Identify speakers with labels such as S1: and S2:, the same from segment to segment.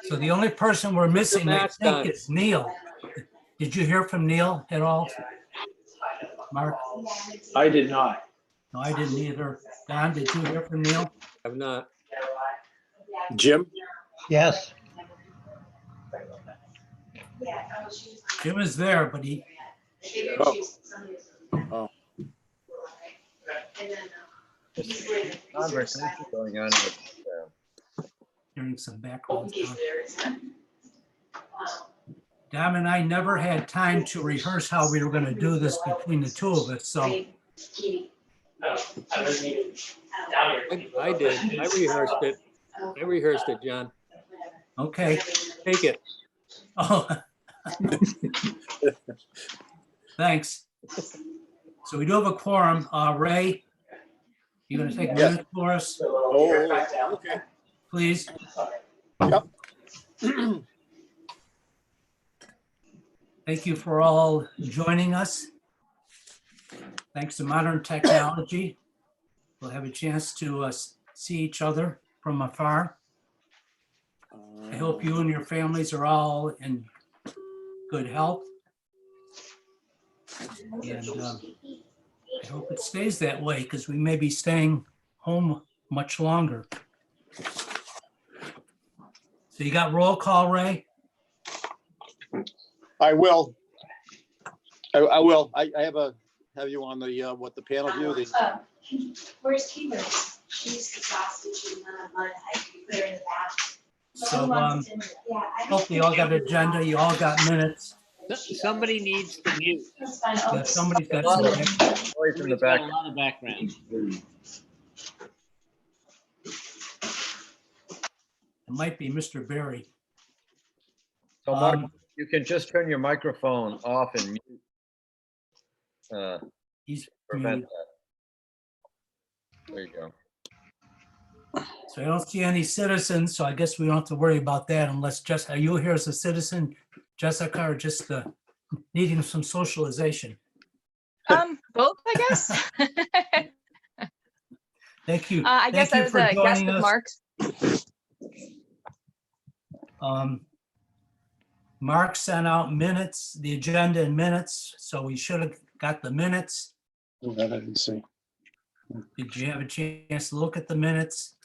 S1: So the only person we're missing, I
S2: mask
S1: think,
S2: on.
S1: is Neil. Did you hear from Neil at all? Mark?
S3: I did not.
S1: No, I didn't either. Don, did you hear from Neil?
S2: I've not.
S3: Jim?
S4: Yes.
S1: Jim is there, but he,
S3: Oh.
S5: Conversation going on with,
S1: hearing some background sound. Dom and I never had time to rehearse how we were going to do this between the two of us, so
S2: I did. I rehearsed it. I rehearsed it, John.
S1: okay.
S2: Take it.
S1: Oh. Thanks. So we do have a quorum. Ray, you going to take a
S3: Yes.
S1: minute for us,
S3: Oh, okay.
S1: please?
S3: Yep.
S1: Thank you for all joining us. Thanks to modern technology, we'll have a chance to see each other from afar. I hope you and your families are all in good health. And I hope it stays that way because we may be staying home much longer. So you got roll call, Ray?
S3: I will. I will. I have you on the, what, the panel view?
S6: Where's Kimberly? She's exhausted. She's on a mud hike. We put her in the bath.
S1: So hope you all got an agenda, you all got minutes.
S7: Somebody needs to mute.
S1: Yeah, somebody's got some.
S5: noise in the
S7: Somebody's
S5: back.
S7: got a lot of background.
S1: It might be Mr. Berry.
S5: So Mark, you can just turn your microphone off and mute.
S1: He's
S5: Prevent
S1: muted.
S5: that. There you go.
S1: So I don't see any citizens, so I guess we don't have to worry about that unless just, are you here as a citizen, Jessica, or just needing some socialization?
S8: Both, I guess.
S1: Thank you.
S8: I guess
S1: Thank
S8: I
S1: you
S8: was
S1: for
S8: a guest
S1: joining
S8: of
S1: us.
S8: Mark's.
S1: Mark sent out minutes, the agenda and minutes, so we should have got the minutes.
S3: Oh, that I didn't see.
S1: Did you have a chance to look at the minutes?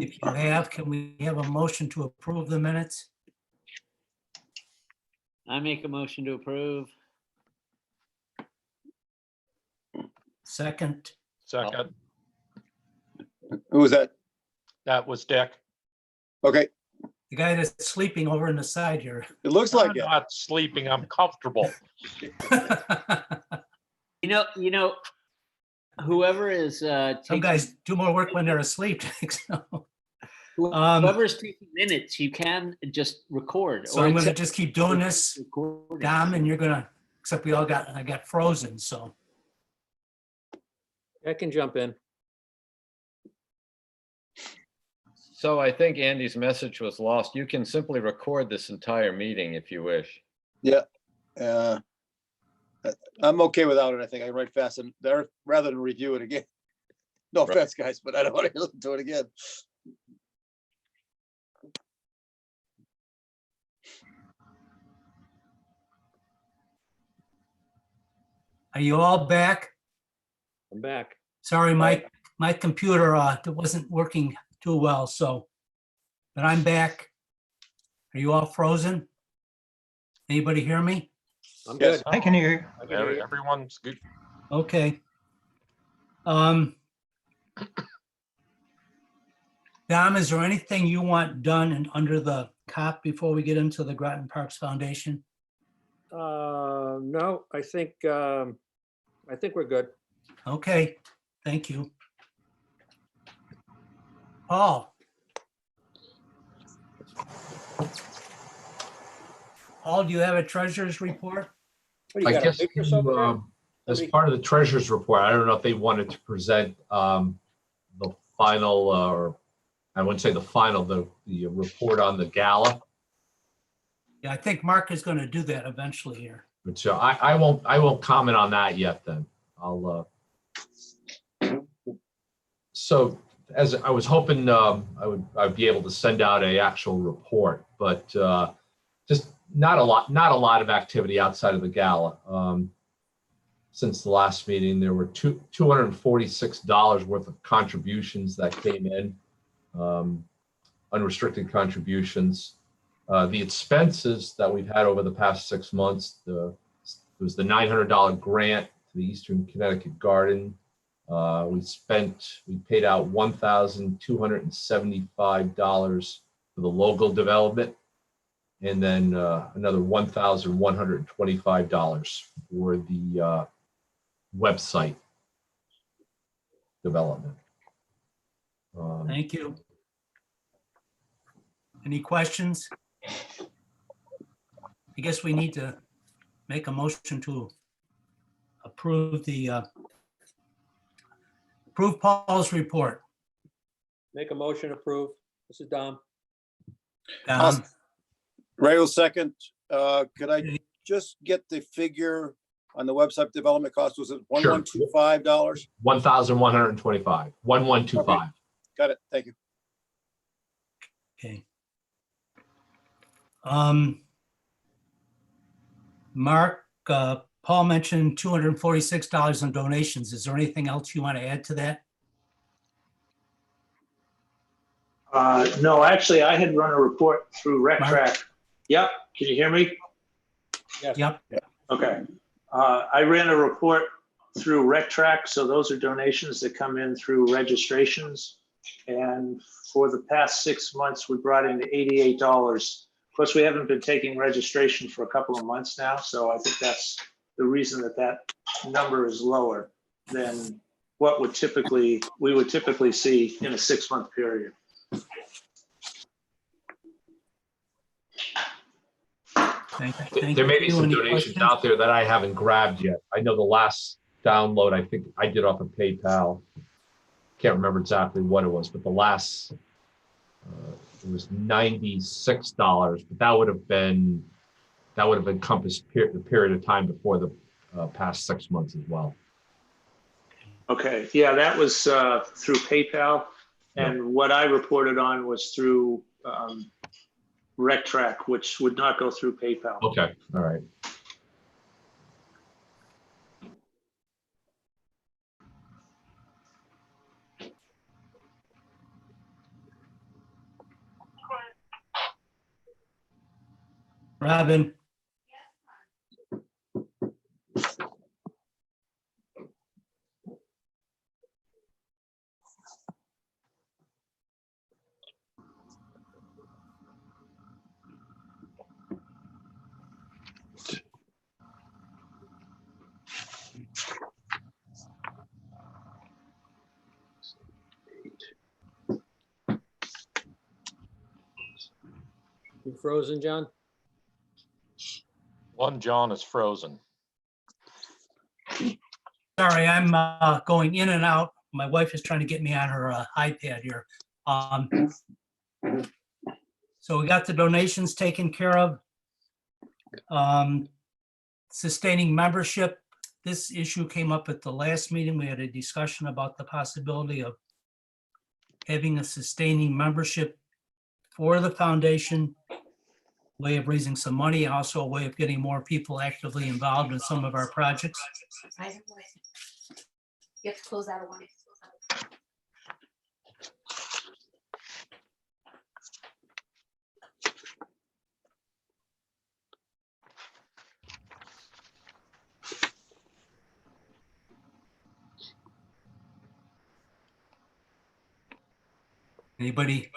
S1: If you have, can we have a motion to approve the minutes?
S7: I make a motion to approve.
S1: Second,
S9: Second,
S3: Who was that?
S9: that was Dick.
S3: Okay,
S1: the guy that's sleeping over in the side here.
S3: it looks like
S9: I'm
S3: it.
S9: not sleeping, I'm comfortable.
S7: You know, whoever is
S1: Some
S7: taking,
S1: guys do more work when they're asleep. So
S7: whoever's taking minutes, you can just record.
S1: so
S7: or
S1: I'm gonna
S7: accept
S1: just keep doing this,
S7: recording.
S1: Dom, and you're gonna, except I got frozen, so.
S2: I can jump in.
S5: So I think Andy's message was lost. You can simply record this entire meeting if you wish.
S3: Yeah. I'm okay without it. I think I can write fast and there rather than review it again. No
S5: Right.
S3: offense, guys, but I don't want to listen to it again.
S1: Are you all back?
S2: I'm back.
S1: Sorry, my computer wasn't working too well, so, but I'm back. Are you all frozen? Anybody hear me?
S2: I'm
S3: Yes.
S2: good.
S4: I can hear you.
S2: I can hear you.
S9: Everyone's good.
S1: Okay. Dom, is there anything you want done under the Copp before we get into the Groton Parks Foundation?
S2: No, I think we're good.
S1: Okay, thank you. Paul. Paul, do you have a treasurer's report?
S2: What, you
S10: I
S2: got a
S10: guess
S2: waitress over there?
S10: as part of the treasurer's report, I don't know if they wanted to present the final, or I wouldn't say the final, the report on the gala.
S1: Yeah, I think Mark is going to do that eventually here.
S10: But so I won't comment on that yet then. So as I was hoping I'd be able to send out a actual report, but just not a lot of activity outside of the gala. Since the last meeting, there were $246 worth of contributions that came in, unrestricted contributions. The expenses that we've had over the past 6 months, there was the $900 grant to the Eastern Connecticut Garden. We paid out $1,275 for the local development, and then another $1,125 for the website development.
S1: Thank you. Any questions? I guess we need to make a motion to approve approve Paul's report.
S2: Make a motion approved. This is Dom.
S3: Ray will second. Could I just get the figure on the website development cost? Was it $1,125?
S10: $1,125, 1125.
S3: Got it. Thank you.
S1: Okay. Mark, Paul mentioned $246 in donations. Is there anything else you want to add to that?
S4: No, actually, I had run a report through RecTrack. Yep, can you hear me?
S2: Yes.
S1: Yep.
S4: Okay. I ran a report through RecTrack, so those are donations that come in through registrations. And for the past 6 months, we brought in $88. Of course, we haven't been taking registration for a couple of months now, so I think that's the reason that number is lower than what we would typically see in a 6-month period.
S10: There may be some donations out there that I haven't grabbed yet. I know the last download, I think I did off of PayPal. Can't remember exactly what it was, but the last, it was $96, but that would have encompassed the period of time before the past 6 months as well.
S4: Okay, yeah, that was through PayPal, and what I reported on was through RecTrack, which would not go through PayPal.
S10: Okay, all right.
S1: Robin?
S2: You frozen, John?
S9: One John is frozen.
S1: Sorry, I'm going in and out. My wife is trying to get me on her iPad here. So we got the donations taken care of. Sustaining membership. This issue came up at the last meeting. We had a discussion about the possibility of having a sustaining membership for the foundation, way of raising some money, also a way of getting more people actively involved in some of our projects.
S6: You have to close out of one.
S1: Anybody?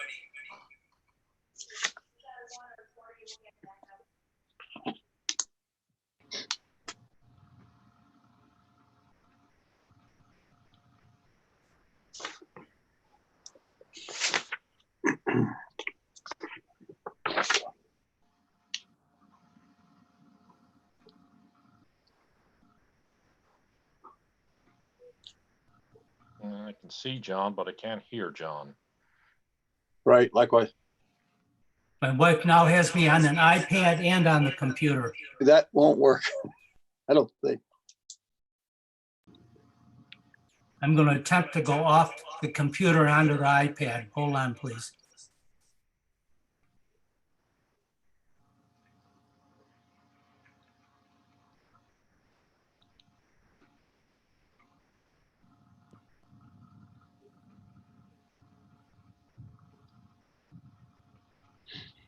S9: I can see John, but I can't hear John.
S3: Right, likewise.
S1: My wife now has me on an iPad and on the computer.
S3: That won't work. I don't think.
S1: I'm going to attempt to go off the computer onto the iPad. Hold on, please.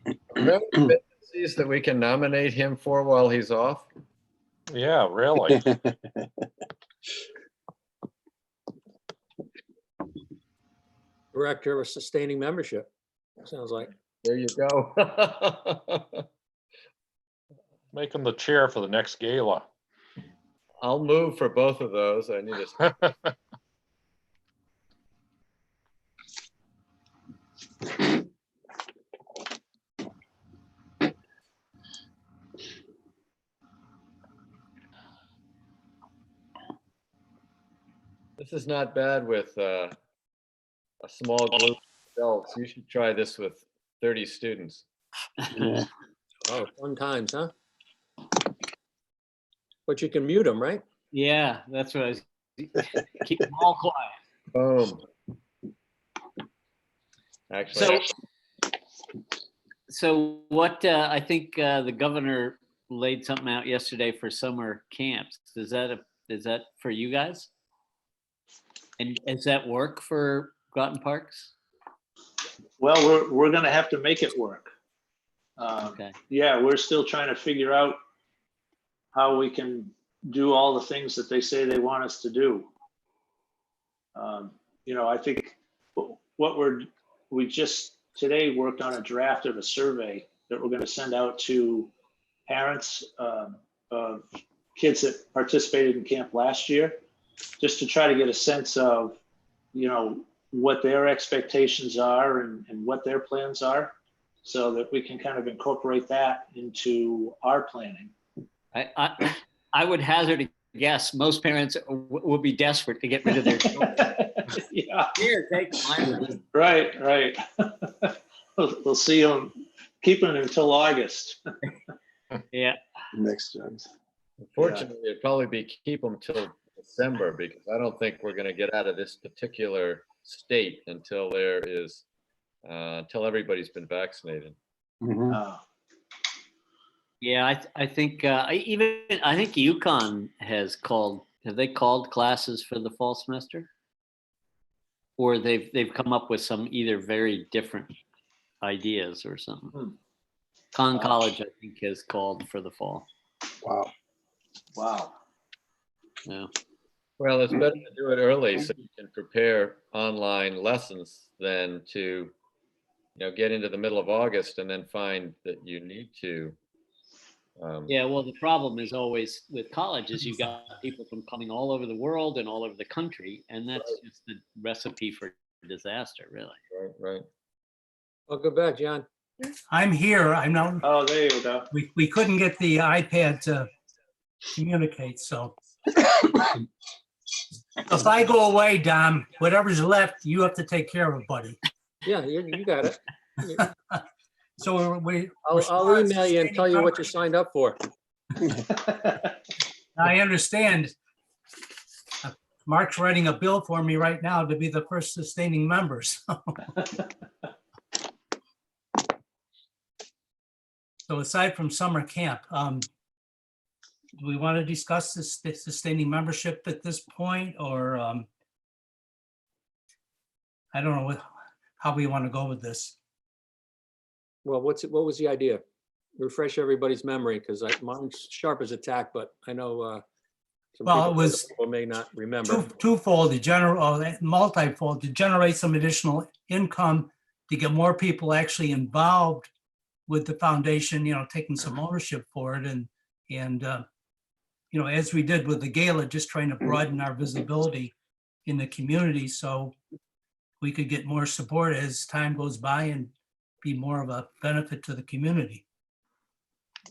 S5: Are there any vacancies that we can nominate him for while he's off?
S9: Yeah, really.
S2: Director of Sustaining Membership, sounds like.
S5: There you go.
S9: Make him the chair for the next gala.
S5: I'll move for both of those. I need a. This is not bad with a small group of adults. You should try this with 30 students.
S2: Oh, fun times, huh? But you can mute them, right?
S7: Yeah, that's what I was, keep them all quiet.
S5: Boom. Actually,
S7: So what, I think the governor laid something out yesterday for summer camps. Is that for you guys? And does that work for Groton Parks?
S4: Well, we're gonna have to make it work.
S7: Okay.
S4: Yeah, we're still trying to figure out how we can do all the things that they say they want us to do. I think we just today worked on a draft of a survey that we're gonna send out to parents of kids that participated in camp last year, just to try to get a sense of, what their expectations are and what their plans are, so that we can kind of incorporate that into our planning.
S7: I would hazard a guess, most parents would be desperate to get rid of their children.
S4: Yeah,
S7: Here, take mine.
S4: right. We'll see them, keeping it until August.
S7: Yeah.
S3: Next time.
S5: unfortunately, it'd probably be keep them till December, because I don't think we're going to get out of this particular state until until everybody's been vaccinated.
S7: Yeah, I think I think UConn have they called classes for the fall semester? Or they've come up with some either very different ideas or something. Conn College, I think, has called for the fall.
S3: Wow.
S7: Yeah.
S5: Well, it's better to do it early so you can prepare online lessons than to, get into the middle of August and then find that you need to.
S7: Yeah, well, the problem is always with college is you've got people from coming all over the world and all over the country, and that's just the recipe for disaster, really.
S5: Right.
S2: Welcome back, John.
S1: I'm here. I'm not,
S4: Oh, there you go.
S1: we couldn't get the iPad to communicate, so. If I go away, Dom, whatever's left, you have to take care of, buddy.
S2: Yeah, you got it.
S1: So
S2: I'll email you and tell you what you signed up for.
S1: I understand. Mark's writing a bill for me right now to be the first sustaining members. So aside from summer camp, do we want to discuss this sustaining membership at this point, or I don't know how we want to go with this.
S2: Well, what was the idea? Refresh everybody's memory, because mine's sharp as a tack, but I know some
S1: Well, it was
S2: people may not remember.
S1: twofold, multifold, to generate some additional income, to get more people actually involved with the foundation, taking some ownership for it, and as we did with the gala, just trying to broaden our visibility in the community so we could get more support as time goes by and be more of a benefit to the community.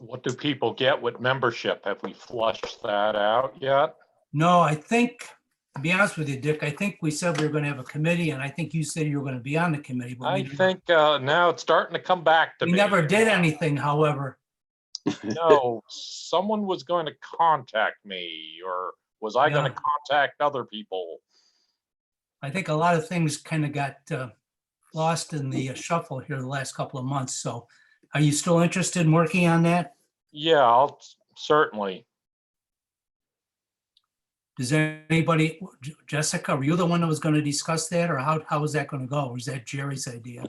S9: What do people get with membership? Have we flushed that out yet?
S1: No, I think, to be honest with you, Dick, I think we said we were going to have a committee, and I think you said you were going to be on the committee. But
S9: I think now it's starting to come back to
S1: we
S9: me.
S1: never did anything, however.
S9: No, someone was going to contact me, or was I going to contact other people?
S1: I think a lot of things kind of got lost in the shuffle here the last couple of months. So are you still interested in working on that?
S9: Yeah, I'll certainly.
S1: Does anybody, Jessica, were you the one that was going to discuss that, or how was that going to go? Or is that Jerry's idea?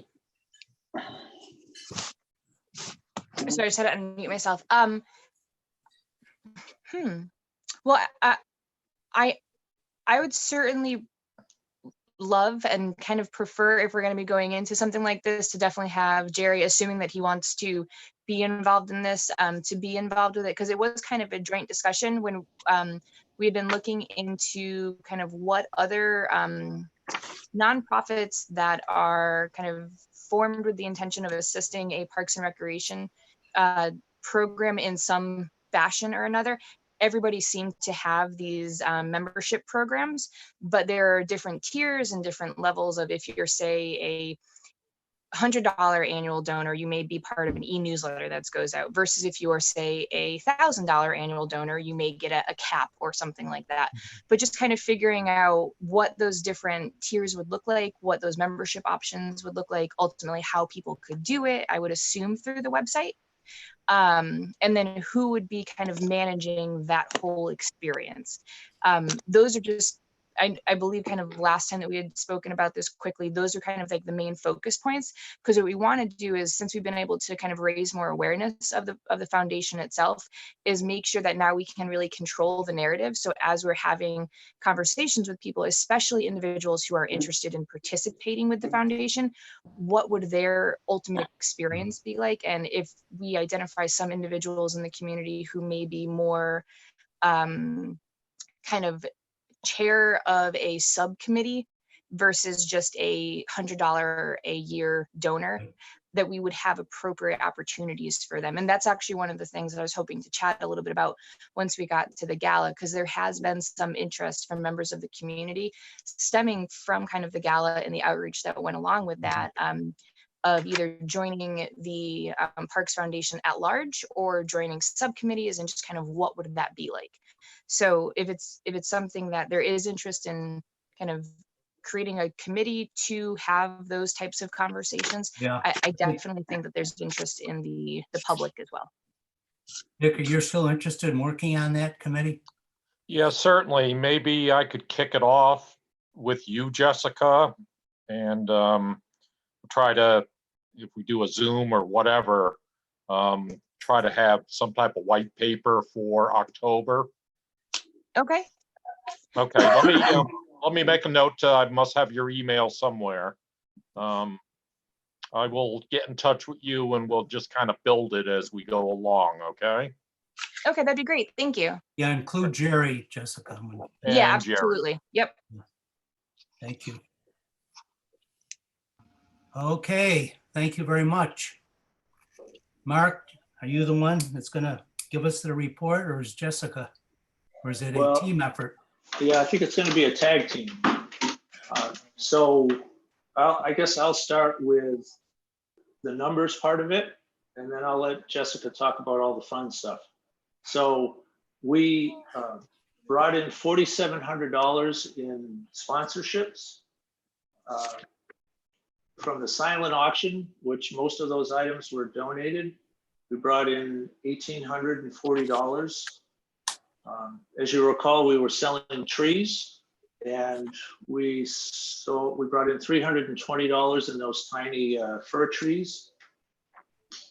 S8: Sorry, I just had to unmute myself. Well, I would certainly love and kind of prefer, if we're going to be going into something like this, to definitely have Jerry, assuming that he wants to be involved in this, to be involved with it, because it was kind of a joint discussion when we had been looking into kind of what other nonprofits that are kind of formed with the intention of assisting a Parks and Recreation program in some fashion or another. Everybody seemed to have these membership programs, but there are different tiers and different levels of, if you're, say, a $100 annual donor, you may be part of an e-newsletter that goes out, versus if you are, say, a $1,000 annual donor, you may get a cap or something like that. But just kind of figuring out what those different tiers would look like, what those membership options would look like, ultimately how people could do it, I would assume through the website. And then who would be kind of managing that whole experience. Those are just, I believe, kind of last time that we had spoken about this quickly, those are kind of like the main focus points, because what we want to do is, since we've been able to kind of raise more awareness of the foundation itself, is make sure that now we can really control the narrative. So as we're having conversations with people, especially individuals who are interested in participating with the foundation, what would their ultimate experience be like? And if we identify some individuals in the community who may be more kind of chair of a subcommittee versus just a $100 a year donor, that we would have appropriate opportunities for them. And that's actually one of the things that I was hoping to chat a little bit about once we got to the gala, because there has been some interest from members of the community stemming from kind of the gala and the outreach that went along with that, of either joining the Parks Foundation at large or joining subcommittees, and just kind of what would that be like. So if it's something that there is interest in kind of creating a committee to have those types of conversations,
S1: Yeah.
S8: I definitely think that there's interest in the public as well.
S1: Dick, you're still interested in working on that committee?
S9: Yeah, certainly. Maybe I could kick it off with you, Jessica, and try to, if we do a Zoom or whatever, try to have some type of white paper for October.
S8: Okay.
S9: Okay, let me make a note. I must have your email somewhere. I will get in touch with you and we'll just kind of build it as we go along, okay?
S8: Okay, that'd be great. Thank you.
S1: Yeah, include Jerry, Jessica.
S8: Yeah,
S9: And Jerry.
S8: absolutely. Yep.
S1: Thank you. Okay, thank you very much. Mark, are you the one that's gonna give us the report, or is Jessica? Or is it a
S4: Well,
S1: team effort?
S4: Yeah, I think it's going to be a tag team. So I guess I'll start with the numbers part of it, and then I'll let Jessica talk about all the fun stuff. So we brought in $4,700 in sponsorships from the silent auction, which most of those items were donated. We brought in $1,840. As you recall, we were selling trees, and we brought in $320 in those tiny fir trees.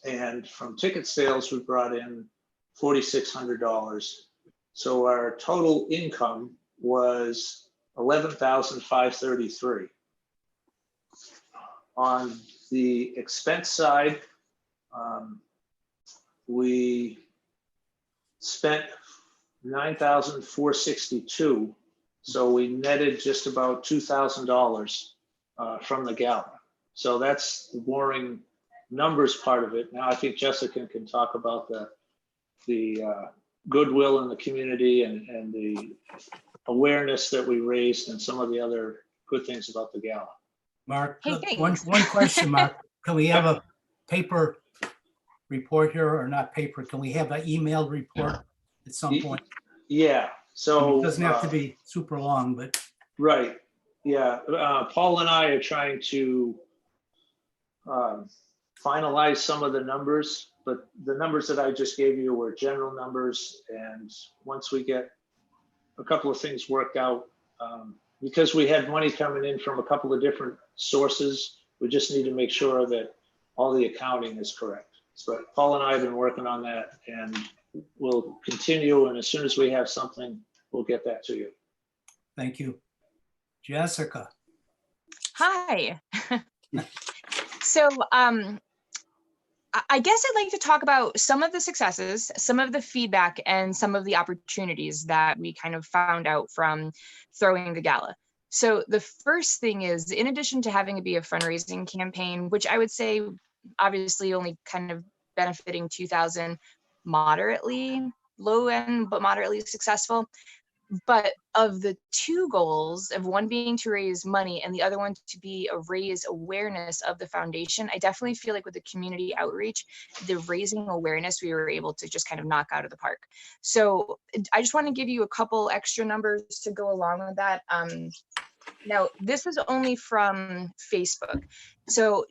S4: And from ticket sales, we brought in $4,600. So our total income was $11,533. On the expense side, we spent $9,462. So we netted just about $2,000 from the gala. So that's the boring numbers part of it. Now I think Jessica can talk about the goodwill in the community and the awareness that we raised and some of the other good things about the gala.
S1: Mark,
S8: Hey,
S1: one
S8: thanks.
S1: question, Mark. Can we have a paper report here, or not paper? Can we have an emailed report at some point?
S4: Yeah, so.
S1: It doesn't have to be super long, but
S4: Right. Yeah, Paul and I are trying to finalize some of the numbers, but the numbers that I just gave you were general numbers. And once we get a couple of things worked out, because we had money coming in from a couple of different sources, we just need to make sure that all the accounting is correct. But Paul and I have been working on that, and we'll continue. And as soon as we have something, we'll get that to you.
S1: Thank you. Jessica.
S8: Hi. So I guess I'd like to talk about some of the successes, some of the feedback, and some of the opportunities that we kind of found out from throwing the gala. So the first thing is, in addition to having it be a fundraising campaign, which I would say obviously only kind of benefiting 2,000, moderately low end, but moderately successful. But of the two goals, of one being to raise money and the other one to be a raise awareness of the foundation, I definitely feel like with the community outreach, the raising awareness, we were able to just kind of knock out of the park. So I just want to give you a couple extra numbers to go along with that. Now, this is only from Facebook. So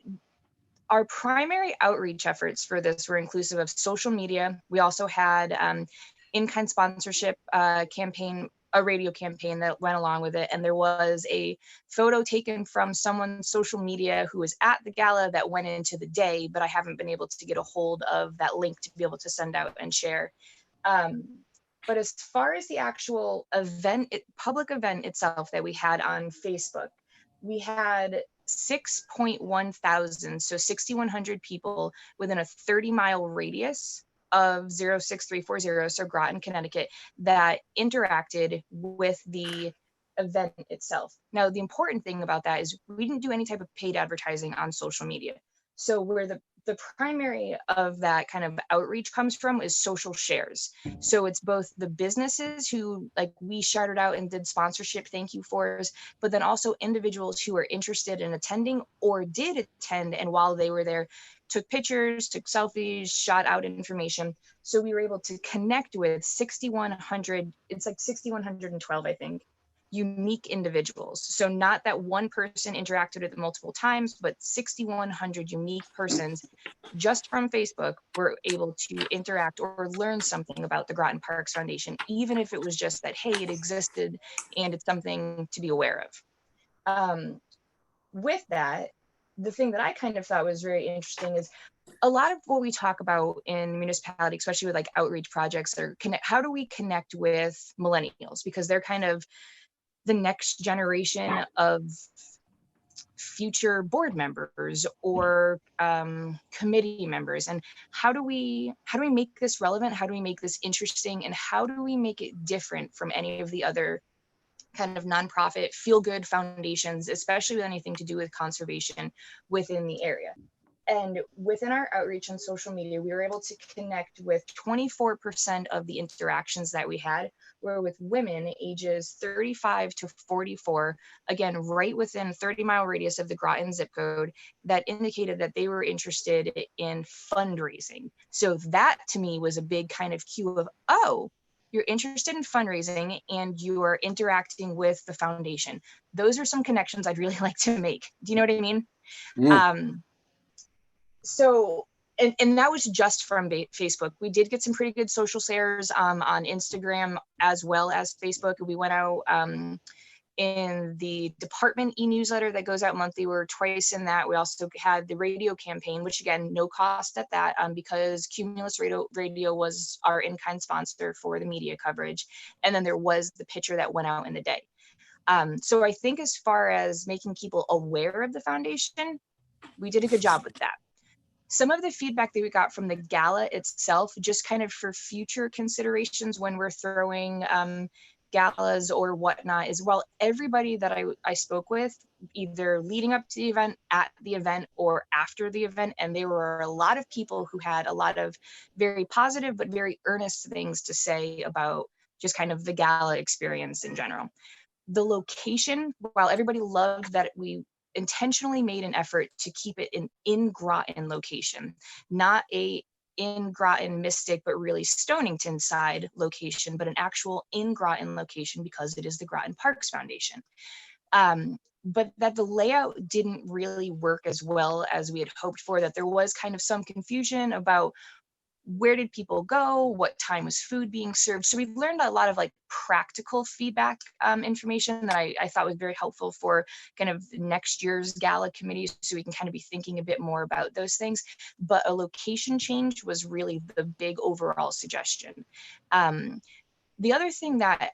S8: our primary outreach efforts for this were inclusive of social media. We also had in-kind sponsorship campaign, a radio campaign that went along with it. And there was a photo taken from someone's social media who was at the gala that went into the day, but I haven't been able to get a hold of that link to be able to send out and share. But as far as the actual event, public event itself that we had on Facebook, we had 6.1 thousand, so 6,100 people within a 30-mile radius of 06340, so Groton, Connecticut, that interacted with the event itself. Now, the important thing about that is we didn't do any type of paid advertising on social media. So where the primary of that kind of outreach comes from is social shares. So it's both the businesses who, like, we shouted out and did sponsorship thank you fors, but then also individuals who are interested in attending or did attend, and while they were there, took pictures, took selfies, shot out information. So we were able to connect with 6,100, it's like 6,112, I think, unique individuals. So not that one person interacted with it multiple times, but 6,100 unique persons just from Facebook were able to interact or learn something about the Groton Parks Foundation, even if it was just that, hey, it existed and it's something to be aware of. With that, the thing that I kind of thought was very interesting is a lot of what we talk about in municipality, especially with like outreach projects, are how do we connect with millennials? Because they're kind of the next generation of future board members or committee members, and how do we make this relevant? How do we make this interesting? And how do we make it different from any of the other kind of nonprofit feel-good foundations, especially with anything to do with conservation within the area? And within our outreach on social media, we were able to connect with 24% of the interactions that we had were with women ages 35 to 44, again, right within 30-mile radius of the Groton zip code, that indicated that they were interested in fundraising. So that to me was a big kind of cue of, oh, you're interested in fundraising and you are interacting with the foundation. Those are some connections I'd really like to make. Do you know what I mean? So, and that was just from Facebook. We did get some pretty good social shares on Instagram as well as Facebook. We went out in the department e-newsletter that goes out monthly. We're twice in that. We also had the radio campaign, which again, no cost at that, because Cumulus Radio was our in-kind sponsor for the media coverage. And then there was the picture that went out in the day. So I think as far as making people aware of the foundation, we did a good job with that. Some of the feedback that we got from the gala itself, just kind of for future considerations when we're throwing galas or whatnot, is, well, everybody that I spoke with, either leading up to the event, at the event, or after the event, and there were a lot of people who had a lot of very positive but very earnest things to say about just kind of the gala experience in general. The location, while everybody loved that we intentionally made an effort to keep it an in Groton location, not a in Groton Mystic, but really Stonington side location, but an actual in Groton location because it is the Groton Parks Foundation. But that the layout didn't really work as well as we had hoped for, that there was kind of some confusion about where did people go, what time was food being served. So we've learned a lot of like practical feedback information that I thought was very helpful for kind of next year's gala committee, so we can kind of be thinking a bit more about those things. But a location change was really the big overall suggestion. The other thing that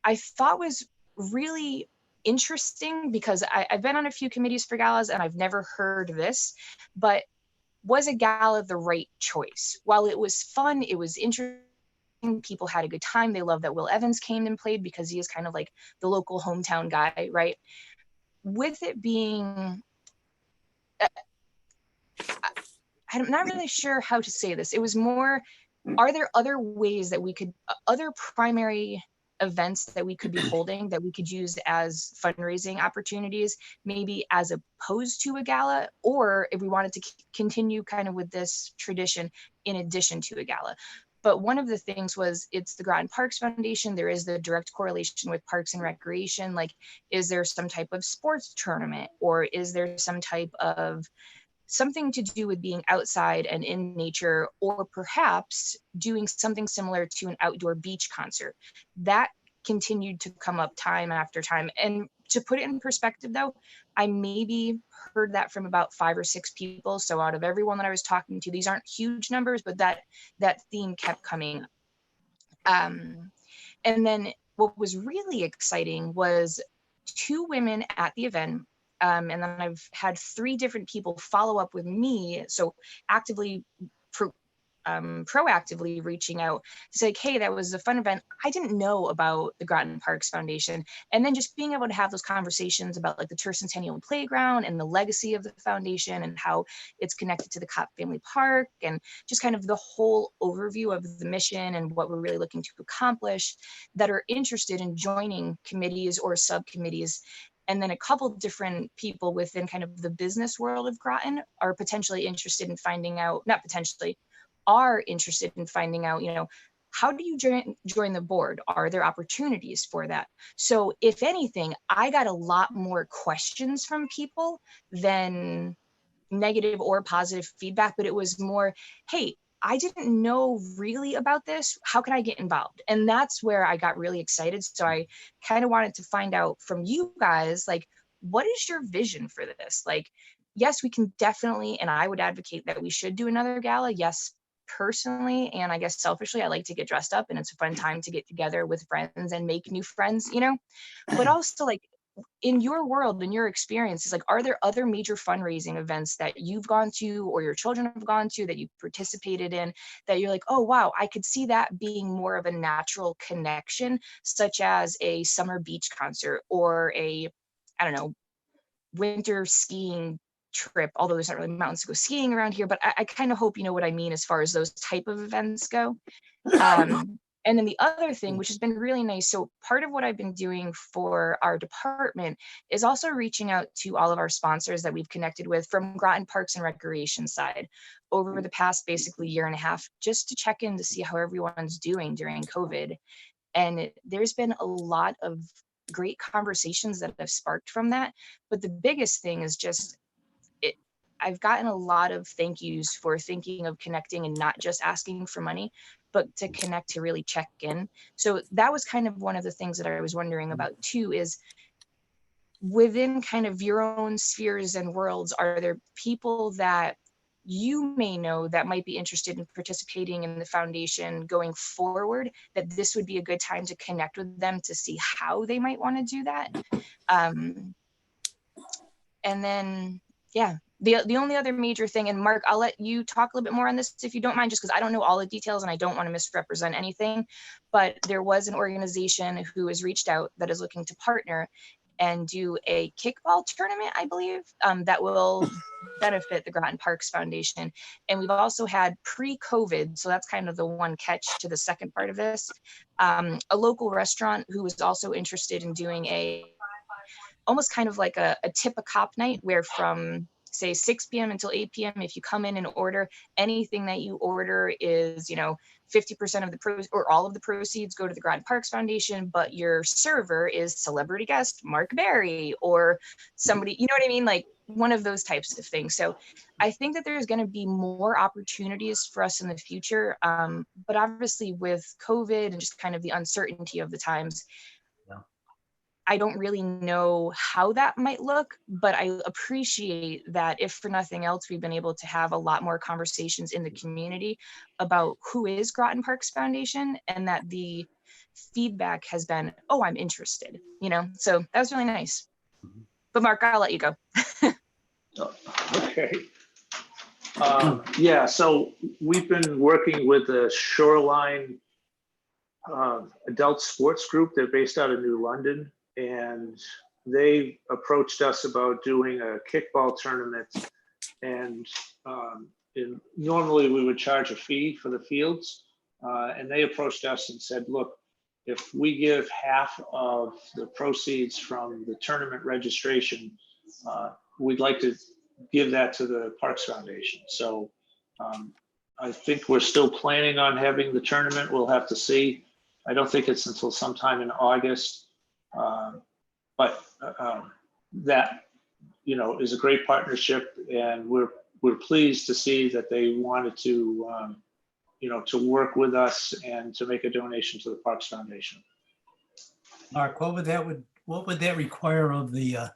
S8: I thought was really interesting, because I've been on a few committees for galas and I've never heard this, but was a gala the right choice? While it was fun, it was interesting, people had a good time. They loved that Will Evans came and played because he is kind of like the local hometown guy, right? With it being, I'm not really sure how to say this. It was more, are there other ways that we could, other primary events that we could be holding that we could use as fundraising opportunities, maybe as opposed to a gala, or if we wanted to continue kind of with this tradition in addition to a gala. But one of the things was, it's the Groton Parks Foundation. There is the direct correlation with Parks and Recreation. Like, is there some type of sports tournament, or is there some type of something to do with being outside and in nature, or perhaps doing something similar to an outdoor beach concert? That continued to come up time after time. And to put it in perspective though, I maybe heard that from about 5 or 6 people. So out of everyone that I was talking to, these aren't huge numbers, but that theme kept coming up. And then what was really exciting was 2 women at the event. And then I've had 3 different people follow up with me. So actively, proactively reaching out to say, hey, that was a fun event. I didn't know about the Groton Parks Foundation. And then just being able to have those conversations about like the Tercentennial Playground and the legacy of the foundation and how it's connected to the Copp Family Park, and just kind of the whole overview of the mission and what we're really looking to accomplish, that are interested in joining committees or subcommittees. And then a couple different people within kind of the business world of Groton are potentially interested in finding out, not potentially, are interested in finding out, you know, how do you join the board? Are there opportunities for that? So if anything, I got a lot more questions from people than negative or positive feedback, but it was more, hey, I didn't know really about this. How can I get involved? And that's where I got really excited. So I kind of wanted to find out from you guys, like, what is your vision for this? Like, yes, we can definitely, and I would advocate that we should do another gala. Yes, personally, and I guess selfishly, I like to get dressed up, and it's a fun time to get together with friends and make new friends, you know, but also like, in your world, in your experiences, like, are there other major fundraising events that you've gone to or your children have gone to that you've participated in that you're like, oh, wow, I could see that being more of a natural connection, such as a summer beach concert or a, I don't know, winter skiing trip, although there's not really mountains to go skiing around here, but I kind of hope you know what I mean as far as those type of events go. And then the other thing, which has been really nice, so part of what I've been doing for our department is also reaching out to all of our sponsors that we've connected with from Groton Parks and Recreation side over the past basically 1.5 years, just to check in to see how everyone's doing during COVID. And there's been a lot of great conversations that have sparked from that. But the biggest thing is just, I've gotten a lot of thank yous for thinking of connecting and not just asking for money, but to connect, to really check in. So that was kind of one of the things that I was wondering about too, is within kind of your own spheres and worlds, are there people that you may know that might be interested in participating in the foundation going forward, that this would be a good time to connect with them to see how they might want to do that? And then, yeah, the only other major thing, and Mark, I'll let you talk a little bit more on this if you don't mind, just because I don't know all the details and I don't want to misrepresent anything, but there was an organization who has reached out that is looking to partner and do a kickball tournament, I believe, that will benefit the Groton Parks Foundation. And we've also had pre-COVID, so that's kind of the one catch to the second part of this, a local restaurant who was also interested in doing almost kind of like a tip a Copp night, where from say 6 p.m. until 8 p.m. If you come in and order, anything that you order is, 50% of the or all of the proceeds go to the Groton Parks Foundation, but your server is celebrity guest Mark Berry or somebody, you know what I mean? Like one of those types of things. So I think that there's going to be more opportunities for us in the future. But obviously with COVID and just kind of the uncertainty of the times, I don't really know how that might look, but I appreciate that if for nothing else, we've been able to have a lot more conversations in the community about who is Groton Parks Foundation, and that the feedback has been, oh, I'm interested, so that was really nice. But Mark, I'll let you go.
S4: Okay. Yeah, so we've been working with the Shoreline adult sports group. They're based out of New London, and they approached us about doing a kickball tournament. And normally we would charge a fee for the fields. And they approached us and said, look, if we give half of the proceeds from the tournament registration, we'd like to give that to the Parks Foundation. So I think we're still planning on having the tournament. We'll have to see. I don't think it's until sometime in August. But that, is a great partnership, and we're pleased to see that they wanted to, to work with us and to make a donation to the Parks Foundation.
S1: Mark, what would that require of the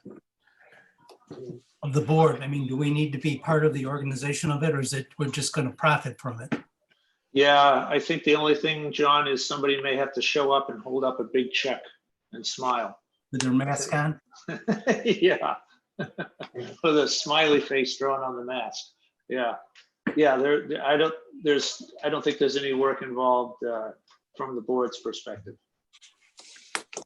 S1: board? I mean, do we need to be part of the organization of it, or is it we're just going to profit from it?
S4: Yeah, I think the only thing, John, is somebody may have to show up and hold up a big check and smile.
S1: With their mask on?
S4: Yeah. With a smiley face drawn on the mask. Yeah. Yeah, I don't think there's any work involved from the board's perspective.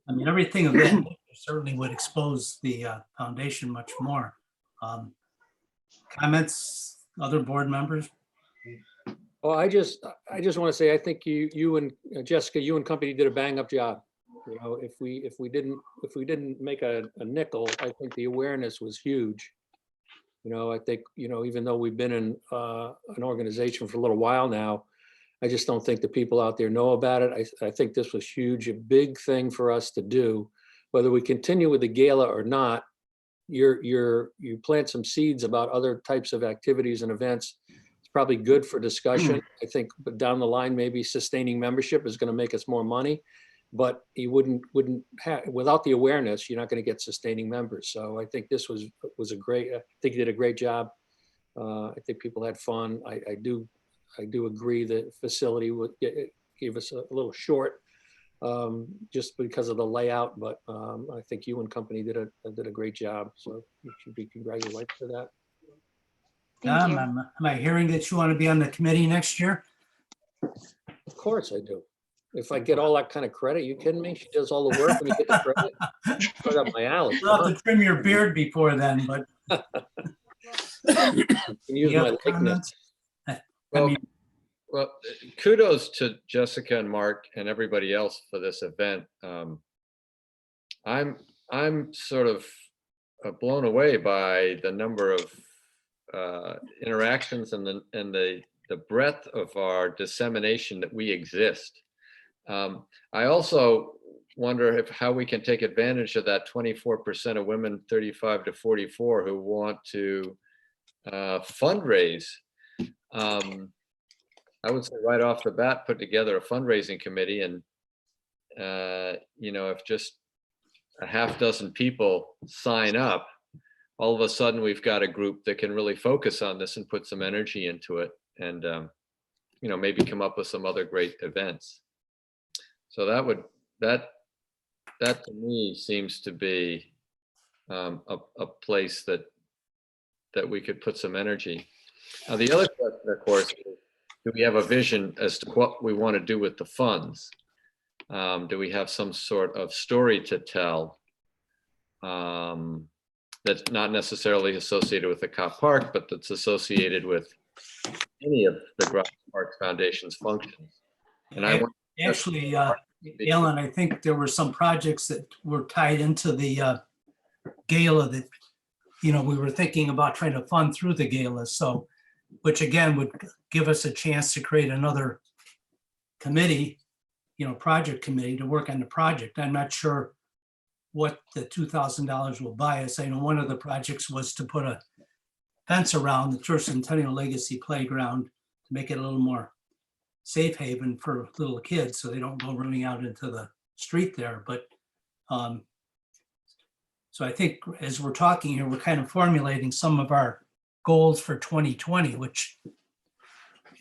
S1: I mean, everything of that nature certainly would expose the foundation much more. Comments, other board members?
S2: Well, I just want to say, I think you and Jessica, you and company did a bang up job. If we didn't make a nickel, I think the awareness was huge. I think, even though we've been in an organization for a little while now, I just don't think the people out there know about it. I think this was huge, a big thing for us to do. Whether we continue with the gala or not, you plant some seeds about other types of activities and events. It's probably good for discussion. I think, but down the line, maybe sustaining membership is going to make us more money. But you wouldn't have, without the awareness, you're not going to get sustaining members. So I think this was a great. I think you did a great job. I think people had fun. I do agree that facility gave us a little short, just because of the layout. But I think you and company did a great job. So you should be congratulated for that.
S1: Am I hearing that you want to be on the committee next year?
S2: Of course I do. If I get all that kind of credit, you kidding me? She does all the work and you get the credit. Right up my alley.
S1: You'll have to trim your beard before then, but.
S2: You can use
S1: You
S2: my
S1: have
S2: likeness.
S1: comments?
S5: Well, kudos to Jessica and Mark and everybody else for this event. I'm sort of blown away by the number of interactions and the breadth of our dissemination that we exist. I also wonder how we can take advantage of that 24% of women 35 to 44 who want to fundraise. I would say right off the bat, put together a fundraising committee, and if just a half dozen people sign up, all of a sudden we've got a group that can really focus on this and put some energy into it, and maybe come up with some other great events. So that to me seems to be a place that we could put some energy. Now, the other question, of course, is, do we have a vision as to what we want to do with the funds? Do we have some sort of story to tell that's not necessarily associated with the Copp Park, but that's associated with any of the Groton Park Foundation's functions? And I want
S1: Actually, Alan, I think there were some projects that were tied into the gala that we were thinking about trying to fund through the gala, so, which again would give us a chance to create another committee, project committee to work on the project. I'm not sure what the $2,000 will buy us. I know one of the projects was to put a fence around the Church Centennial Legacy Playground to make it a little more safe haven for little kids so they don't go running out into the street there. But so I think as we're talking here, we're kind of formulating some of our goals for 2020, which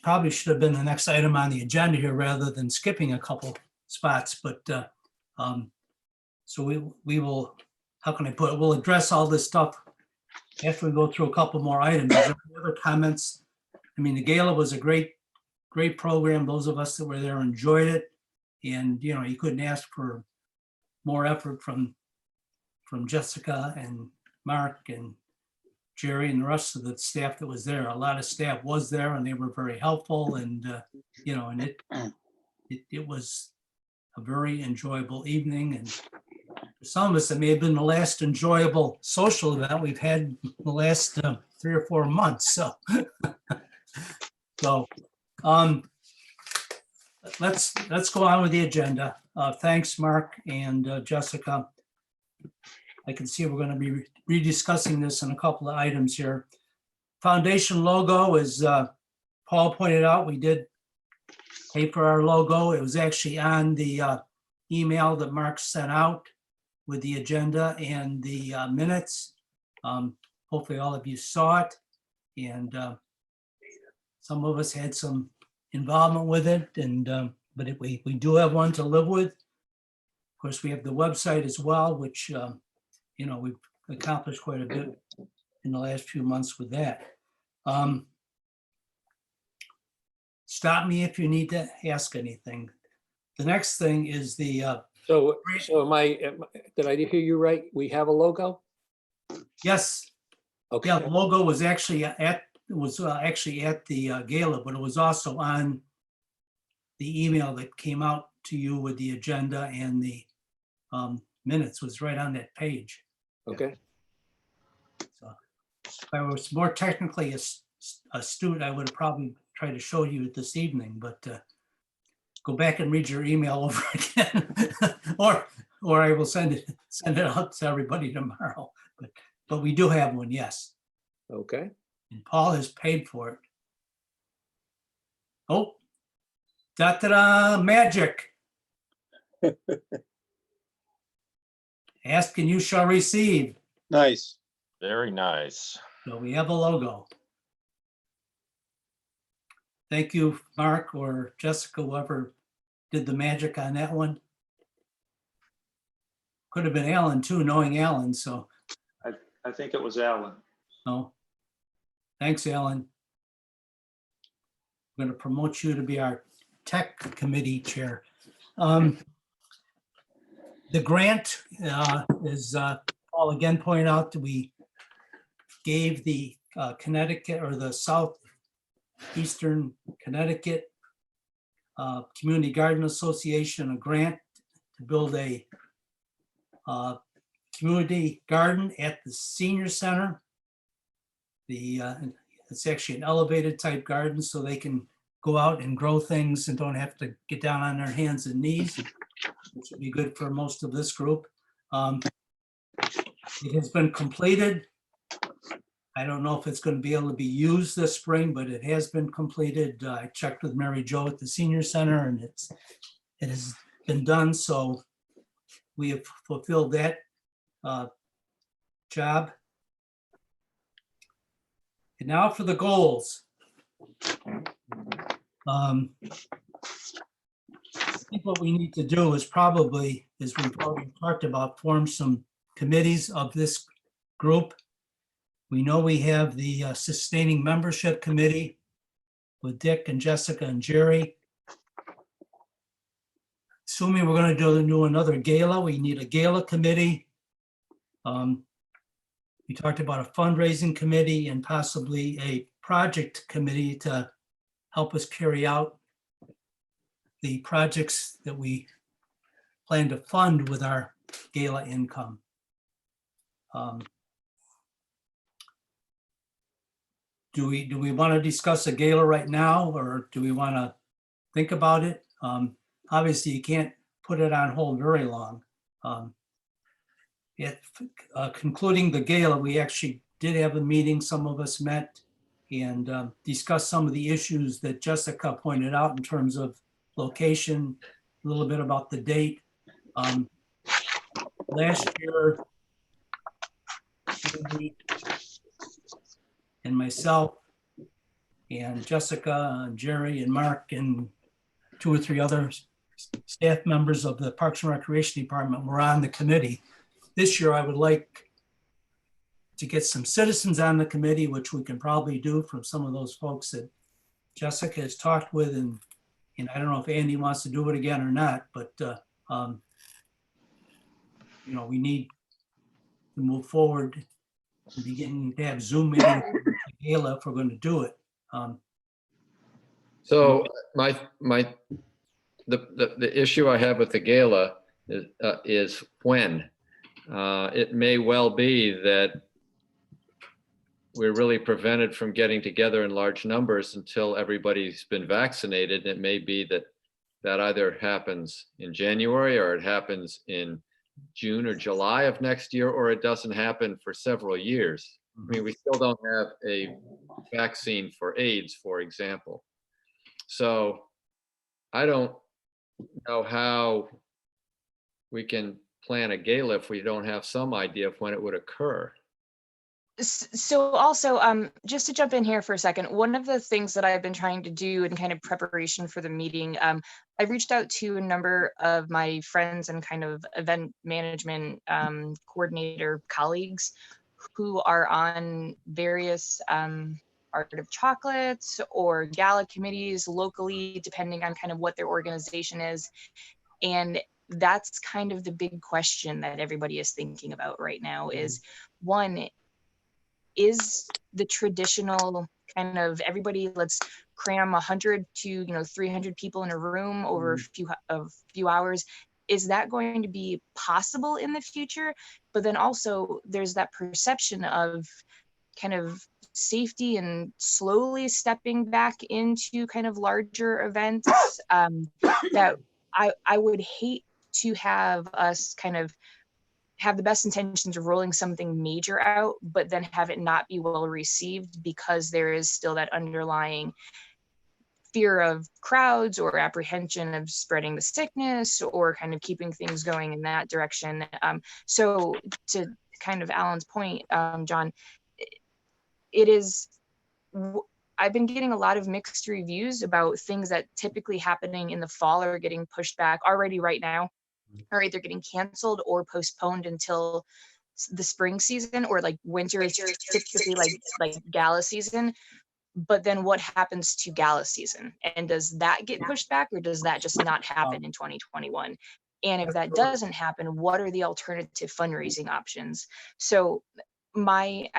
S1: probably should have been the next item on the agenda here rather than skipping a couple spots. But so we will, how can I put it? We'll address all this stuff after we go through a couple more items. Is there any other comments? I mean, the gala was a great program. Those of us that were there enjoyed it. And, you couldn't ask for more effort from Jessica and Mark and Jerry and the rest of the staff that was there. A lot of staff was there and they were very helpful, and and it was a very enjoyable evening. And for some of us, it may have been the last enjoyable social event we've had in the last 3 or 4 months. So, let's go on with the agenda. Thanks, Mark and Jessica. I can see we're going to be rediscussing this in a couple of items here. Foundation logo, as Paul pointed out, we did pay for our logo. It was actually on the email that Mark sent out with the agenda and the minutes. Hopefully all of you saw it, and some of us had some involvement with it, and but we do have one to live with. Of course, we have the website as well, which we've accomplished quite a bit in the last few months with that. Stop me if you need to ask anything. The next thing is the
S2: So did I hear you right? We have a logo?
S1: yes,
S2: Okay.
S1: yeah, the logo was actually at the gala, but it was also on the email that came out to you with the agenda, and the minutes was right on that page.
S2: Okay.
S1: So if I was more technically astute, I would have probably tried to show you this evening, but go back and read your email over again, or I will send it out to everybody tomorrow. But we do have one, yes.
S2: Okay.
S1: And Paul has paid for it. Oh, da-da-da, magic. Ask and you shall receive.
S3: Nice.
S9: Very nice.
S1: So we have a logo. Thank you, Mark or Jessica, whoever did the magic on that one. Could have been Alan too, knowing Alan, so
S4: I think it was Alan.
S1: no. Thanks, Alan. I'm going to promote you to be our tech committee chair. The grant is, Paul again pointed out that we gave the Connecticut or the Southeastern Connecticut Community Garden Association a grant to build a community garden at the senior center. It's actually an elevated type garden, so they can go out and grow things and don't have to get down on their hands and knees, which would be good for most of this group. It has been completed. I don't know if it's going to be able to be used this spring, but it has been completed. I checked with Mary Jo at the senior center, and it has been done. So we have fulfilled that job. And now for the goals. I think what we need to do is probably, as we've already talked about, form some committees of this group. We know we have the sustaining membership committee with Dick and Jessica and Jerry. Assuming we're going to do another gala, we need a gala committee. We talked about a fundraising committee and possibly a project committee to help us carry out the projects that we plan to fund with our gala income. do we want to discuss a gala right now, or do we want to think about it? Obviously, you can't put it on hold very long. Concluding the gala, we actually did have a meeting. Some of us met and discussed some of the issues that Jessica pointed out in terms of location, a little bit about the date. Last year, Andy and myself and Jessica and Jerry and Mark and 2 or 3 other staff members of the Parks and Recreation Department were on the committee. This year, I would like to get some citizens on the committee, which we can probably do from some of those folks that Jessica has talked with. And I don't know if Andy wants to do it again or not, but you know, we need to move forward and beginning to have Zoom meetings with the gala if we're going to do it.
S5: So the issue I have with the gala is when. It may well be that we're really prevented from getting together in large numbers until everybody's been vaccinated. It may be that that either happens in January or it happens in June or July of next year, or it doesn't happen for several years. I mean, we still don't have a vaccine for AIDS, for example. So I don't know how we can plan a gala if we don't have some idea of when it would occur.
S8: So also, just to jump in here for a second, one of the things that I've been trying to do in kind of preparation for the meeting, I've reached out to a number of my friends and kind of event management coordinator colleagues who are on various Art of Chocolates or gala committees locally, depending on kind of what their organization is. And that's kind of the big question that everybody is thinking about right now is, one, is the traditional kind of everybody, let's cram 100 to 300 people in a room over a few hours, is that going to be possible in the future? But then also there's that perception of kind of safety and slowly stepping back into kind of larger events that I would hate to have us kind of have the best intentions of rolling something major out, but then have it not be well received because there is still that underlying fear of crowds or apprehension of spreading the sickness or kind of keeping things going in that direction. So to kind of Alan's point, John, it is, I've been getting a lot of mixed reviews about things that typically happening in the fall are getting pushed back already right now, are either getting canceled or postponed until the spring season, or like winter is typically like gala season. But then what happens to gala season? And does that get pushed back, or does that just not happen in 2021? And if that doesn't happen, what are the alternative fundraising options? So my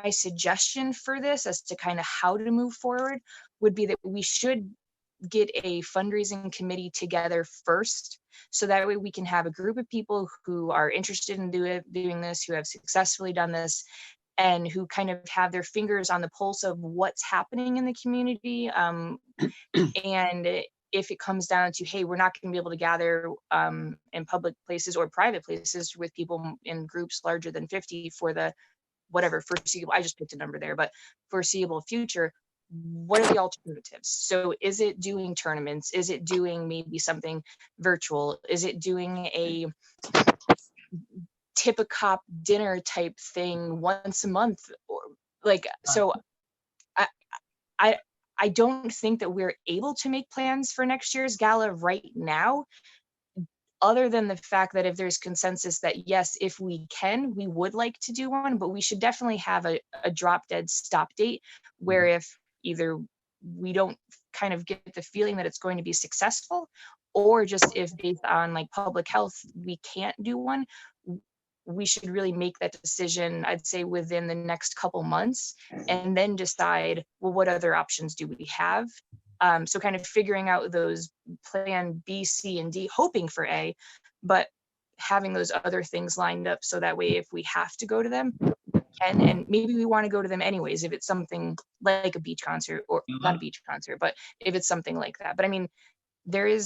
S8: suggestion for this as to kind of how to move forward would be that we should get a fundraising committee together first, so that way we can have a group of people who are interested in doing this, who have successfully done this, and who kind of have their fingers on the pulse of what's happening in the community. And if it comes down to, hey, we're not going to be able to gather in public places or private places with people in groups larger than 50 for the whatever foreseeable, I just picked a number there, but foreseeable future, what are the alternatives? So is it doing tournaments? Is it doing maybe something virtual? Is it doing a tip a Copp dinner type thing once a month? Or like, so I don't think that we're able to make plans for next year's gala right now, other than the fact that if there's consensus that yes, if we can, we would like to do one, but we should definitely have a drop dead stop date where if either we don't kind of get the feeling that it's going to be successful, or just if based on like public health, we can't do one, we should really make that decision, I'd say within the next couple months, and then decide, well, what other options do we have? So kind of figuring out those plan B, C, and D, hoping for A, but having those other things lined up so that way if we have to go to them, can, and maybe we want to go to them anyways if it's something like a beach concert, or not a beach concert, but if it's something like that. But I mean, we're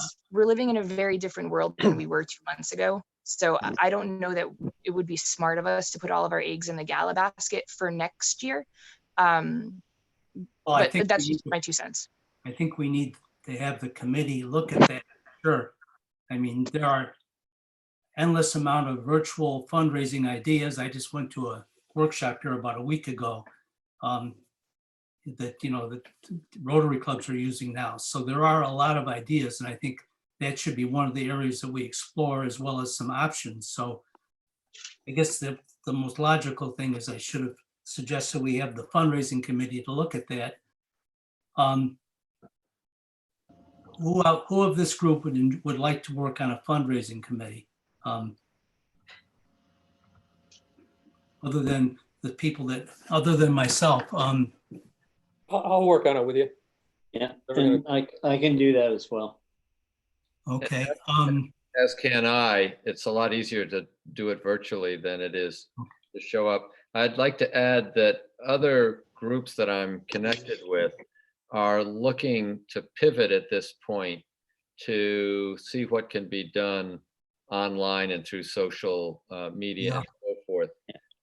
S8: living in a very different world than we were 2 months ago. So I don't know that it would be smart of us to put all of our eggs in the gala basket for next year.
S1: Well, I
S8: But
S1: think
S8: that's
S1: we
S8: just
S1: need-
S8: my 2 cents.
S1: I think we need to have the committee look at that. Sure. I mean, there are endless amount of virtual fundraising ideas. I just went to a workshop here about a week ago that, that Rotary clubs are using now. So there are a lot of ideas, and I think that should be one of the areas that we explore, as well as some options. So I guess the most logical thing is I should have suggested we have the fundraising committee to look at that. Who of this group would like to work on a fundraising committee? Other than the people other than myself.
S2: I'll work on it with you.
S7: Yeah, and I can do that as well.
S1: Okay.
S5: As can I. It's a lot easier to do it virtually than it is to show up. I'd like to add that other groups that I'm connected with are looking to pivot at this point to see what can be done online and through social media and so forth.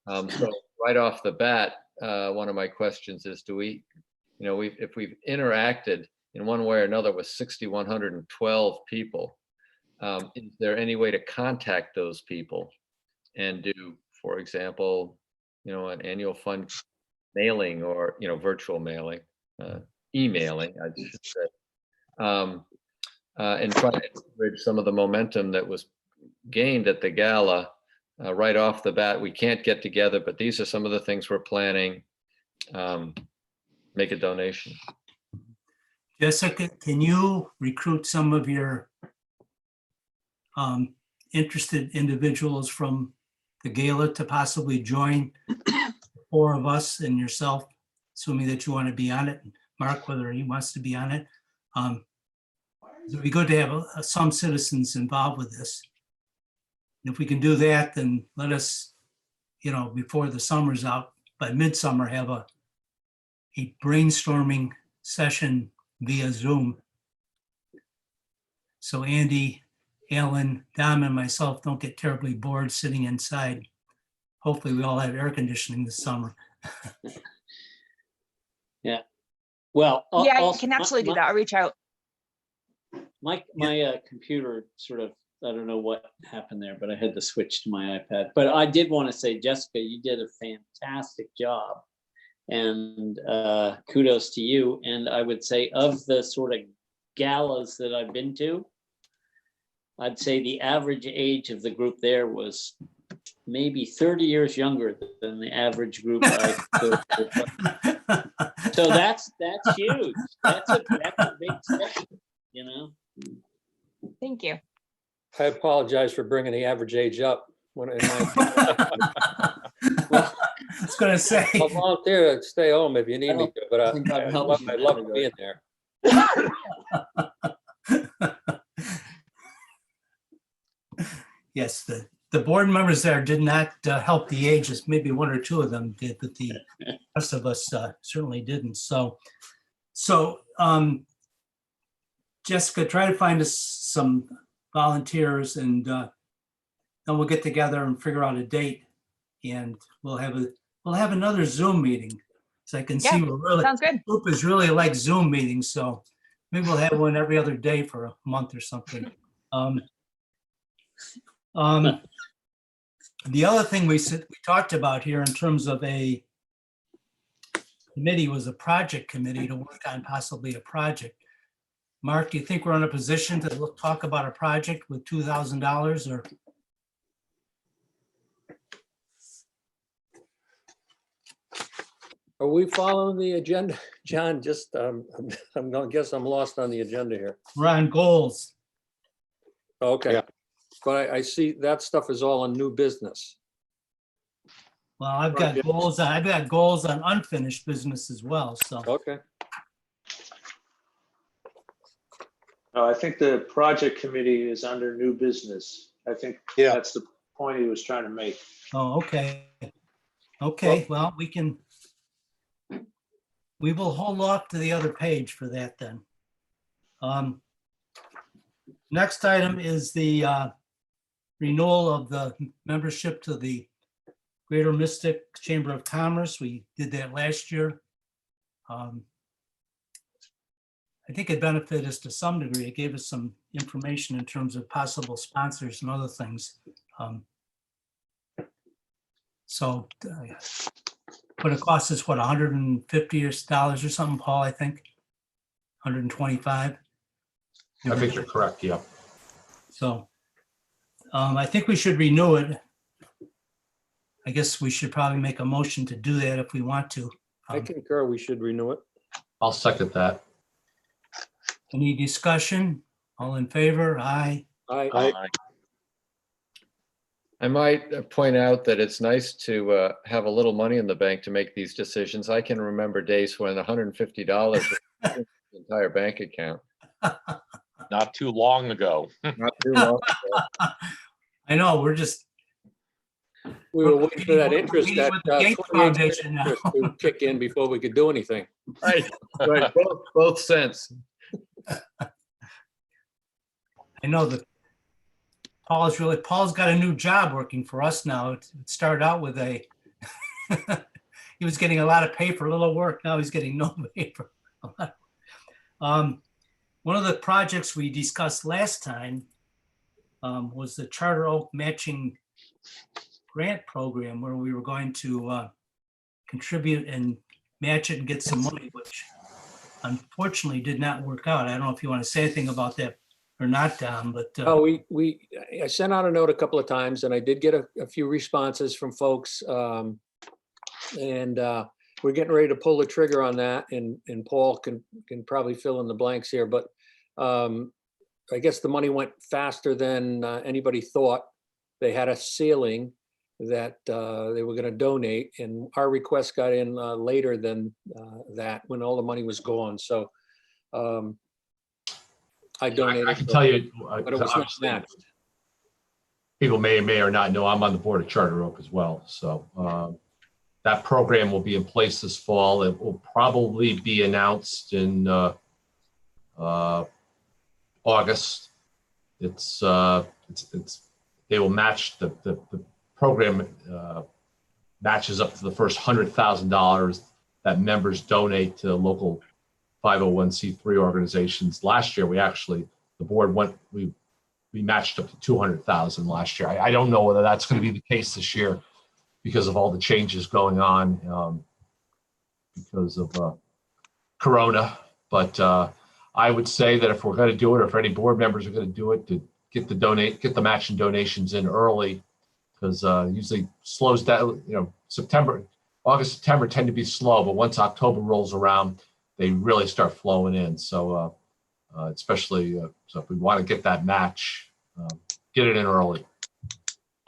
S5: So right off the bat, one of my questions is, do we, if we've interacted in one way or another with 6,112 people, is there any way to contact those people and do, for example, an annual fund mailing or, virtual mailing, emailing, I should say, and try to bridge some of the momentum that was gained at the gala right off the bat. We can't get together, but these are some of the things we're planning. Make a donation.
S1: Jessica, can you recruit some of your interested individuals from the gala to possibly join the 4 of us and yourself, assuming that you want to be on it? Mark, whether he wants to be on it. It would be good to have some citizens involved with this. And if we can do that, then let us, before the summer's out, by midsummer, have a brainstorming session via Zoom. So Andy, Alan, Dom, and myself don't get terribly bored sitting inside. Hopefully we all have air conditioning this summer.
S7: Yeah. Well,
S8: Yeah, I
S7: also,
S8: can absolutely do that. I'll reach out.
S7: My computer sort of, I don't know what happened there, but I had to switch to my iPad. But I did want to say, Jessica, you did a fantastic job, and kudos to you. And I would say, of the sort of galas that I've been to, I'd say the average age of the group there was maybe 30 years younger than the average group I go to. So that's huge. That's a big step,
S8: Thank you.
S2: I apologize for bringing the average age up. When in my,
S1: I was going to say.
S2: I'll volunteer to stay home if you need me to, but I
S7: think I've helped you
S2: love
S7: in that regard.
S2: being there.
S1: Yes, the board members there did not help the ages. Maybe 1 or 2 of them did, but the rest of us certainly didn't. So Jessica, try to find us some volunteers, and then we'll get together and figure out a date, and we'll have another Zoom meeting. So I can see
S8: Sounds good.
S1: group is really like Zoom meetings. So maybe we'll have one every other day for a month or something. The other thing we talked about here in terms of a committee was a project committee to work on possibly a project. Mark, do you think we're in a position to talk about a project with $2,000 or?
S2: Are we following the agenda? John, just, I'm gonna guess I'm lost on the agenda here.
S1: We're on goals.
S2: Okay. But I see that stuff is all on new business.
S1: Well, I've got goals on unfinished business as well, so.
S2: Okay.
S4: I think the project committee is under new business. I think
S3: Yeah.
S4: that's the point he was trying to make.
S1: Oh, okay. Okay, well, we will hold off to the other page for that then. Next item is the renewal of the membership to the Greater Mystic Chamber of Commerce. We did that last year. I think it benefited us to some degree. It gave us some information in terms of possible sponsors and other things. So, but it costs us, what, $150 or something, Paul, I think? 125?
S10: I think you're correct, yeah.
S1: So I think we should renew it. I guess we should probably make a motion to do that if we want to.
S2: I concur, we should renew it.
S10: I'll second that.
S1: Any discussion? All in favor? Aye.
S2: I,
S5: I might point out that it's nice to have a little money in the bank to make these decisions. I can remember days when $150 was the entire bank account.
S9: Not too long ago.
S5: Not too long ago.
S1: I know,
S2: we were waiting for that interest,
S1: Meeting
S2: that
S1: with the Gates
S2: 28
S1: Foundation now.
S2: interest to kick in before we could do anything.
S5: Right, right, both cents.
S1: I know that Paul's got a new job working for us now. It started out with he was getting a lot of pay for little work. Now he's getting no pay for a lot. One of the projects we discussed last time was the Charter Oak Matching Grant Program, where we were going to contribute and match it and get some money, which unfortunately did not work out. I don't know if you want to say anything about that or not, Don, but
S2: Oh, I sent out a note a couple of times and I did get a few responses from folks. And we're getting ready to pull the trigger on that, and Paul can probably fill in the blanks here, but I guess the money went faster than anybody thought. They had a ceiling that they were going to donate, and our request got in later than that, when all the money was gone. So I donated.
S10: I can tell you,
S2: but it was not
S10: obviously,
S2: matched.
S10: people may or not know, I'm on the board of Charter Oak as well. So that program will be in place this fall. It will probably be announced in August. They will match the program matches up to the first $100,000 that members donate to local 501c3 organizations. Last year, the board we matched up to 200,000 last year. I don't know whether that's going to be the case this year because of all the changes going on because of Corona. But I would say that if we're going to do it, or if any board members are going to do it, to get the matching donations in early, because usually slows down. August, September tend to be slow, but once October rolls around, they really start flowing in. So especially so if we want to get that match, get it in early.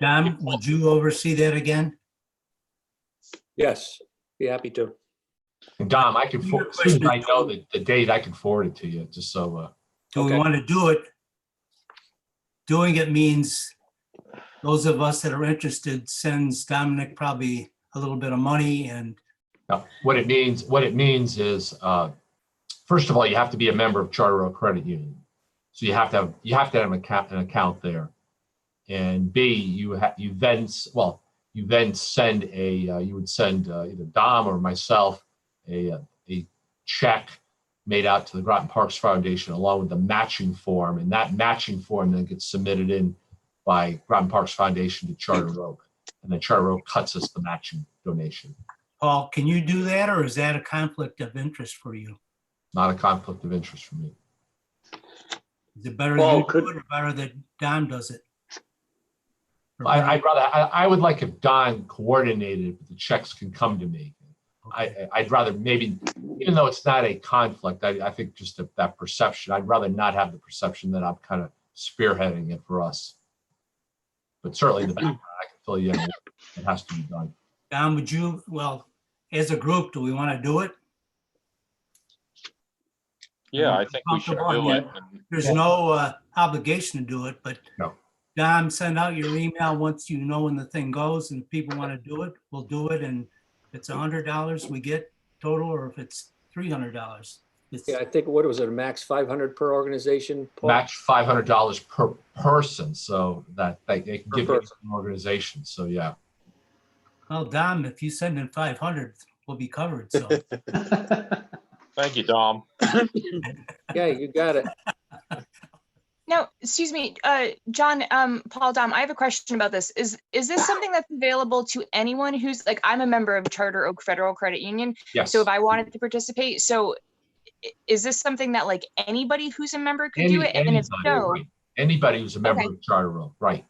S1: Don, would you oversee that again?
S2: Yes, be happy to.
S10: And Dom, I can, as soon as I know the date, I can forward it to you, just so.
S1: Do we want to do it? Doing it means those of us that are interested sends Dominic probably a little bit of money, and
S10: Now, what it means is, first of all, you have to be a member of Charter Oak Credit Union. So you have to have an account there. And B, you then send you would send either Dom or myself a check made out to the Groton Parks Foundation along with the matching form, and that matching form then gets submitted in by Groton Parks Foundation to Charter Oak, and then Charter Oak cuts us the matching donation.
S1: Paul, can you do that, or is that a conflict of interest for you?
S10: Not a conflict of interest for me.
S1: Is it better
S4: Paul,
S1: that you do it or better that Don does it?
S10: I would like if Don coordinated it, but the checks can come to me. I'd rather maybe, even though it's not a conflict, I think just that perception, I'd rather not have the perception that I'm kind of spearheading it for us. But certainly in the background, I can fill you in. It has to be done.
S1: Don, would you, as a group, do we want to do it?
S9: Yeah, I think we should do it.
S1: There's no obligation to do it, but
S10: No.
S1: Dom, send out your email once you know when the thing goes, and if people want to do it, we'll do it. And if it's $100 we get total, or if it's $300. It's,
S2: Yeah, I think, what was it, a max 500 per organization? Paul?
S10: Match $500 per person, so that they can
S2: Per
S10: give it
S2: person.
S10: an organization. So yeah.
S1: well, Dom, if you send in 500, we'll be covered. So
S9: Thank you, Dom.
S2: Yeah, you got it.
S8: Now, excuse me, John, Paul, Dom, I have a question about this. Is this something that's available to anyone who's like, I'm a member of Charter Oak Federal Credit Union.
S10: Yes.
S8: So if I wanted to participate, so is this something that like anybody who's a member could do it? And if
S10: Anybody,
S8: so,
S10: right. Anybody who's a member
S8: Okay.
S10: of Charter Oak, right?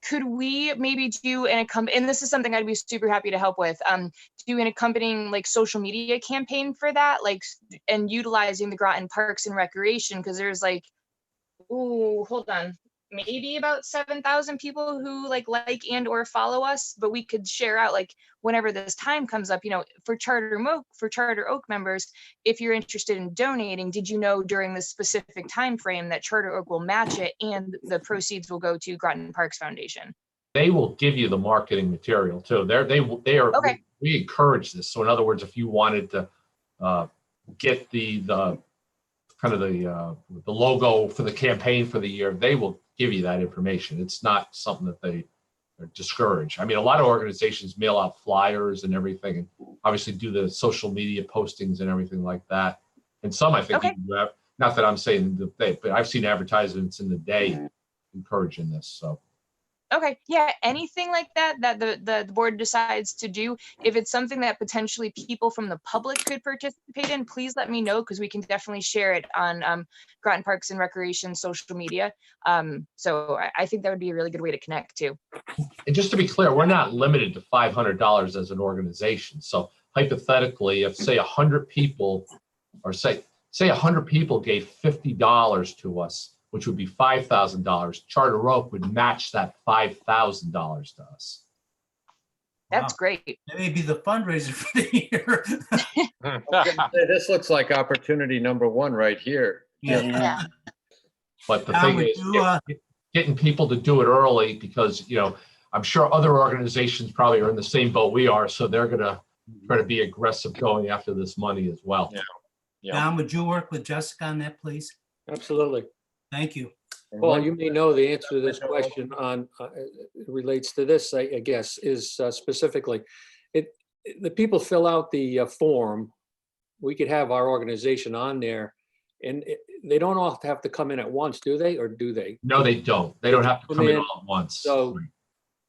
S8: could we maybe do an and this is something I'd be super happy to help with, do an accompanying like social media campaign for that, like, and utilizing the Groton Parks and Recreation, because there's like, ooh, hold on, maybe about 7,000 people who like and or follow us, but we could share out like whenever this time comes up, you know, for Charter Oak members, if you're interested in donating, did you know during this specific time frame that Charter Oak will match it and the proceeds will go to Groton Parks Foundation?
S10: They will give you the marketing material too. They are.
S8: Okay.
S10: We encourage this. So in other words, if you wanted to get the kind of the logo for the campaign for the year, they will give you that information. It's not something that they discourage. I mean, a lot of organizations mail out flyers and everything, and obviously do the social media postings and everything like that. And some, I think,
S8: Okay.
S10: even have, not that I'm saying the day, but I've seen advertisements in the day encouraging this. So
S8: Okay, yeah, anything like that that the board decides to do, if it's something that potentially people from the public could participate in, please let me know, because we can definitely share it on Groton Parks and Recreation social media. So I think that would be a really good way to connect too.
S10: and just to be clear, we're not limited to $500 as an organization. So hypothetically, if say 100 people, or say 100 people gave $50 to us, which would be $5,000, Charter Oak would match that $5,000 to us.
S8: That's
S1: Wow.
S8: great.
S1: That may be the fundraiser for the year.
S5: Hey, this looks like opportunity number one right here.
S8: Yeah.
S10: But the
S1: Tom,
S10: thing
S1: would
S10: is,
S1: you,
S10: getting people to do it early, because, you know, I'm sure other organizations probably are in the same boat we are, so they're going to try to be aggressive going after this money as well.
S9: Yeah. Yeah.
S1: Tom, would you work with Jessica on that, please?
S2: Absolutely.
S1: Thank you.
S2: Paul, you may know the answer to this question on, it relates to this, I guess, is specifically, the people fill out the form, we could have our organization on there, and they don't all have to come in at once, do they, or do they?
S10: No, they don't. They don't have to come in all at once.
S2: So,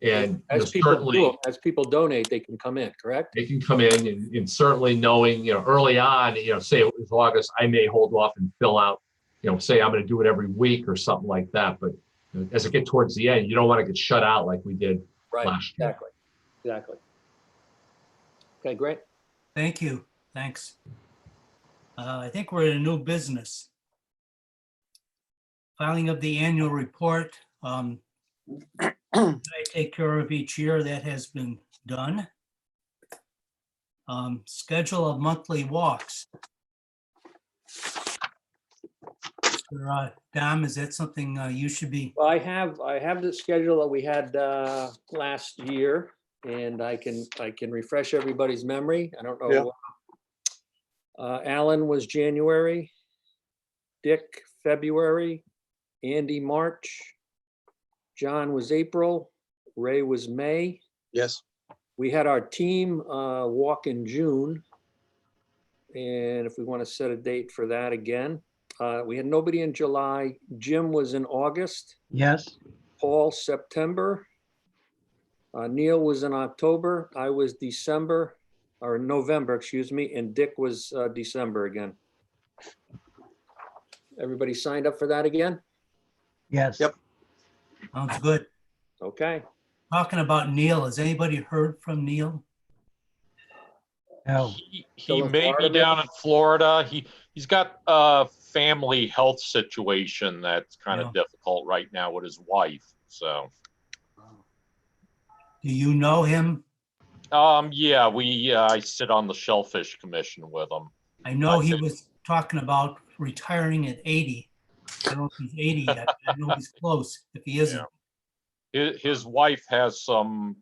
S10: and
S2: as people donate, they can come in, correct?
S10: they can come in, and certainly knowing, you know, early on, you know, say it was August, I may hold off and fill out, you know, say I'm going to do it every week or something like that. But you know, as it gets towards the end, you don't want to get shut out like we did
S2: Right,
S10: last year.
S2: exactly. Okay, great.
S1: Thank you. Thanks. I think we're in a new business. Filing of the annual report. I take care of each year. That has been done. Schedule of monthly walks. Dom, is that something you should be?
S2: Well, I have the schedule that we had last year, and I can refresh everybody's memory. I don't know. Alan was January, Dick February, Andy March, John was April, Ray was May.
S3: Yes.
S2: We had our team walk in June, and if we want to set a date for that again. We had nobody in July. Jim was in August.
S11: Yes.
S2: Paul, September. Neil was in October. I was December, or November, excuse me, and Dick was December again. Everybody signed up for that again?
S11: Yes.
S3: Yep.
S1: Sounds good.
S2: Okay.
S1: Talking about Neil, has anybody heard from Neil?
S11: No.
S9: He
S2: Still in
S9: may be
S2: Florida?
S9: down in Florida. He's got a family health situation that's kind of difficult right now with his wife. So,
S1: Do you know him?
S9: yeah, I sit on the Shellfish Commission with him.
S1: I know he was talking about retiring at 80. I don't know if he's 80 yet. I know he's close if he isn't.
S9: his wife has some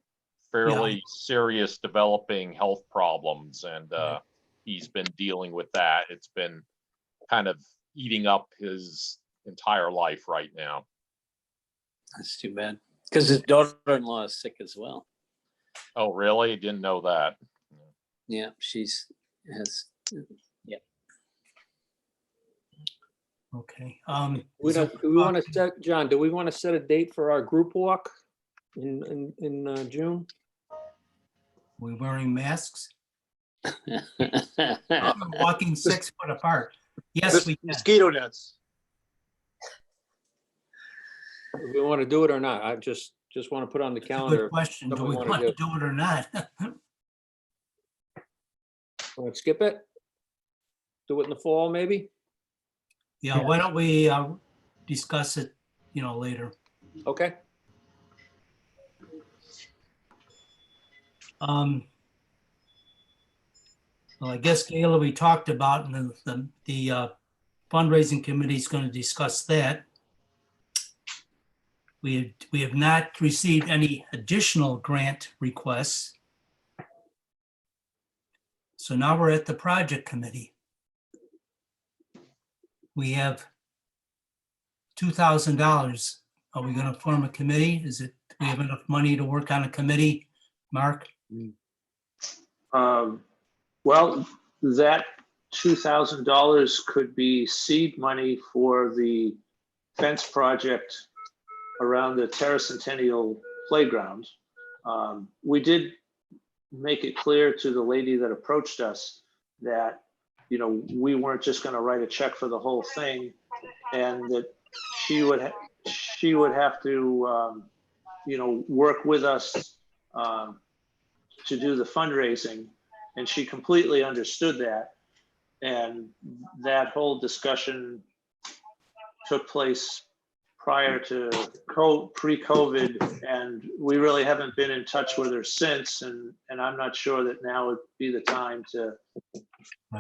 S9: fairly serious developing health problems, and he's been dealing with that. It's been kind of eating up his entire life right now.
S7: That's too bad. Because his daughter-in-law is sick as well.
S9: Oh, really? Didn't know that.
S7: Yeah, yeah.
S1: Okay.
S2: Do we want to set, John, do we want to set a date for our group walk in June?
S1: We wearing masks? Walking 6 foot apart. Yes, we can.
S3: Mosquito nets.
S2: Do we want to do it or not? I just want to put on the calendar.
S1: Good question. Do
S2: something
S1: we
S2: we wanna
S1: want to do it or not?
S2: Want to skip it? Do it in the fall, maybe?
S1: Yeah, why don't we discuss it, later.
S2: Okay.
S1: Well, I guess, Gayla, we talked about, and the fundraising committee is going to discuss that. We have not received any additional grant requests. So now we're at the project committee. We have $2,000. Are we going to form a committee? Do we have enough money to work on a committee, Mark?
S4: Well, that $2,000 could be seed money for the fence project around the Terracentennial Playground. We did make it clear to the lady that approached us that, we weren't just going to write a check for the whole thing, and that she would have to, work with us to do the fundraising. And she completely understood that. And that whole discussion took place prior to pre-COVID, and we really haven't been in touch with her since. And I'm not sure that now would be the time to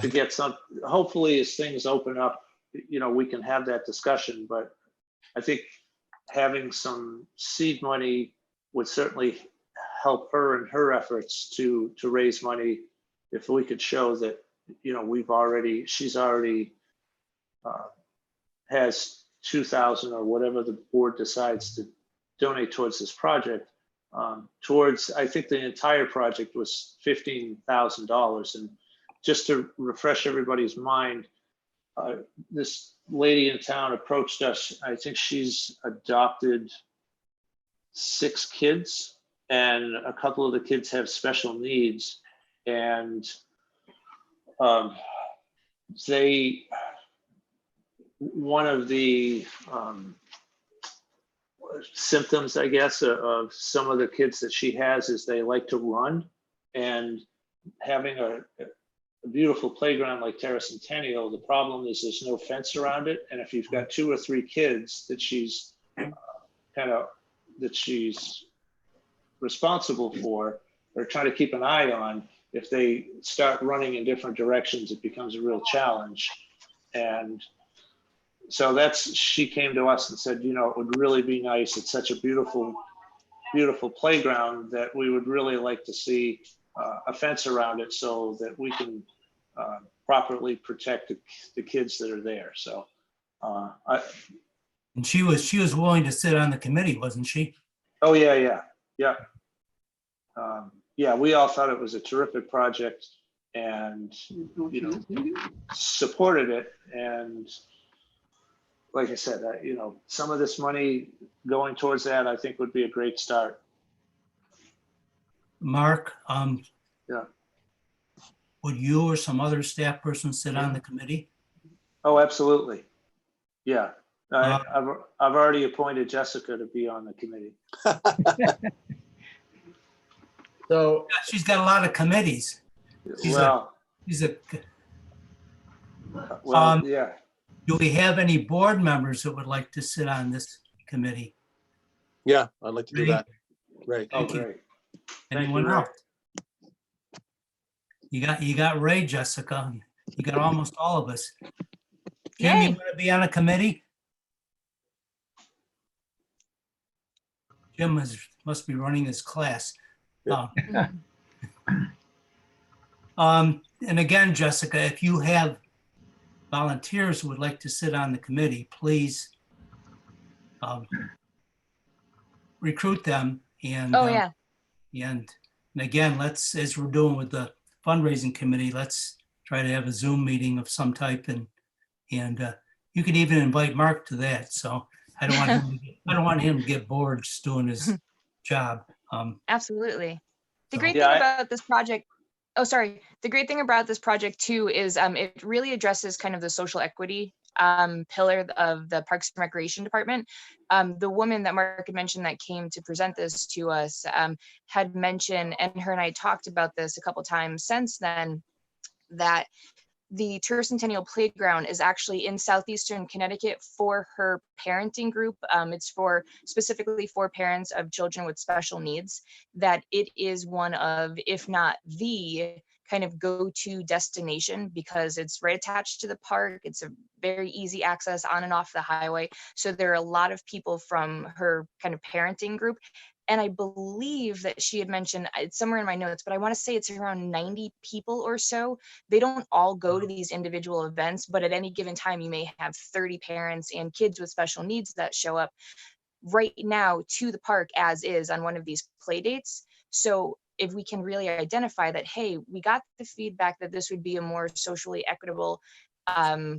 S4: get some, hopefully as things open up, we can have that discussion. But I think having some seed money would certainly help her in her efforts to raise money. If we could show that, she's already has 2,000 or whatever the board decides to donate towards this project, I think the entire project was $15,000. And just to refresh everybody's mind, this lady in town approached us. I think she's adopted 6 kids, and a couple of the kids have special needs. And one of the symptoms, I guess, of some of the kids that she has is they like to run, and having a beautiful playground like Terracentennial, the problem is there's no fence around it. And if you've got 2 or 3 kids that she's responsible for or trying to keep an eye on, if they start running in different directions, it becomes a real challenge. And so she came to us and said, it would really be nice. It's such a beautiful, beautiful playground that we would really like to see a fence around it so that we can properly protect the kids that are there. So
S1: And she was willing to sit on the committee, wasn't she?
S4: Oh, yeah. We all thought it was a terrific project and, supported it. And like I said, some of this money going towards that, I think would be a great start.
S1: Mark,
S4: Yeah.
S1: would you or some other staff person sit on the committee?
S4: Oh, absolutely. Yeah. I've already appointed Jessica to be on the committee.
S5: So
S1: She's got a lot of committees.
S4: Well, yeah.
S1: Do we have any board members that would like to sit on this committee?
S3: Yeah, I'd like to do
S1: Ray?
S3: that. Right.
S4: Oh,
S1: Thank you.
S4: great. Thank
S1: Anyone
S4: you, Ray.
S1: else? You got Ray, Jessica. You got almost all of us. Kim, you
S8: Yay.
S1: want to be on a committee? Jim must be running his class. And again, Jessica, if you have volunteers who would like to sit on the committee, please recruit them. And
S8: Oh, yeah.
S1: and again, let's, as we're doing with the fundraising committee, let's try to have a Zoom meeting of some type, and you could even invite Mark to that. So I don't want him to get bored just doing his job.
S8: Absolutely. The
S1: So-
S8: great
S4: Yeah,
S8: thing about this project, oh, sorry. The great thing about this project too is it really addresses kind of the social equity pillar of the Parks and Recreation Department. The woman that Mark had mentioned that came to present this to us had mentioned, and her and I talked about this a couple times since then, that the Tercentennial Playground is actually in southeastern Connecticut for her parenting group. It's for specifically for parents of children with special needs, that it is one of, if not the kind of go-to destination, because it's right attached to the park. It's a very easy access on and off the highway. So there are a lot of people from her kind of parenting group. And I believe that she had mentioned, it's somewhere in my notes, but I want to say it's around 90 people or so. They don't all go to these individual events, but at any given time, you may have 30 parents and kids with special needs that show up right now to the park as is on one of these play dates. So if we can really identify that, hey, we got the feedback that this would be a more socially equitable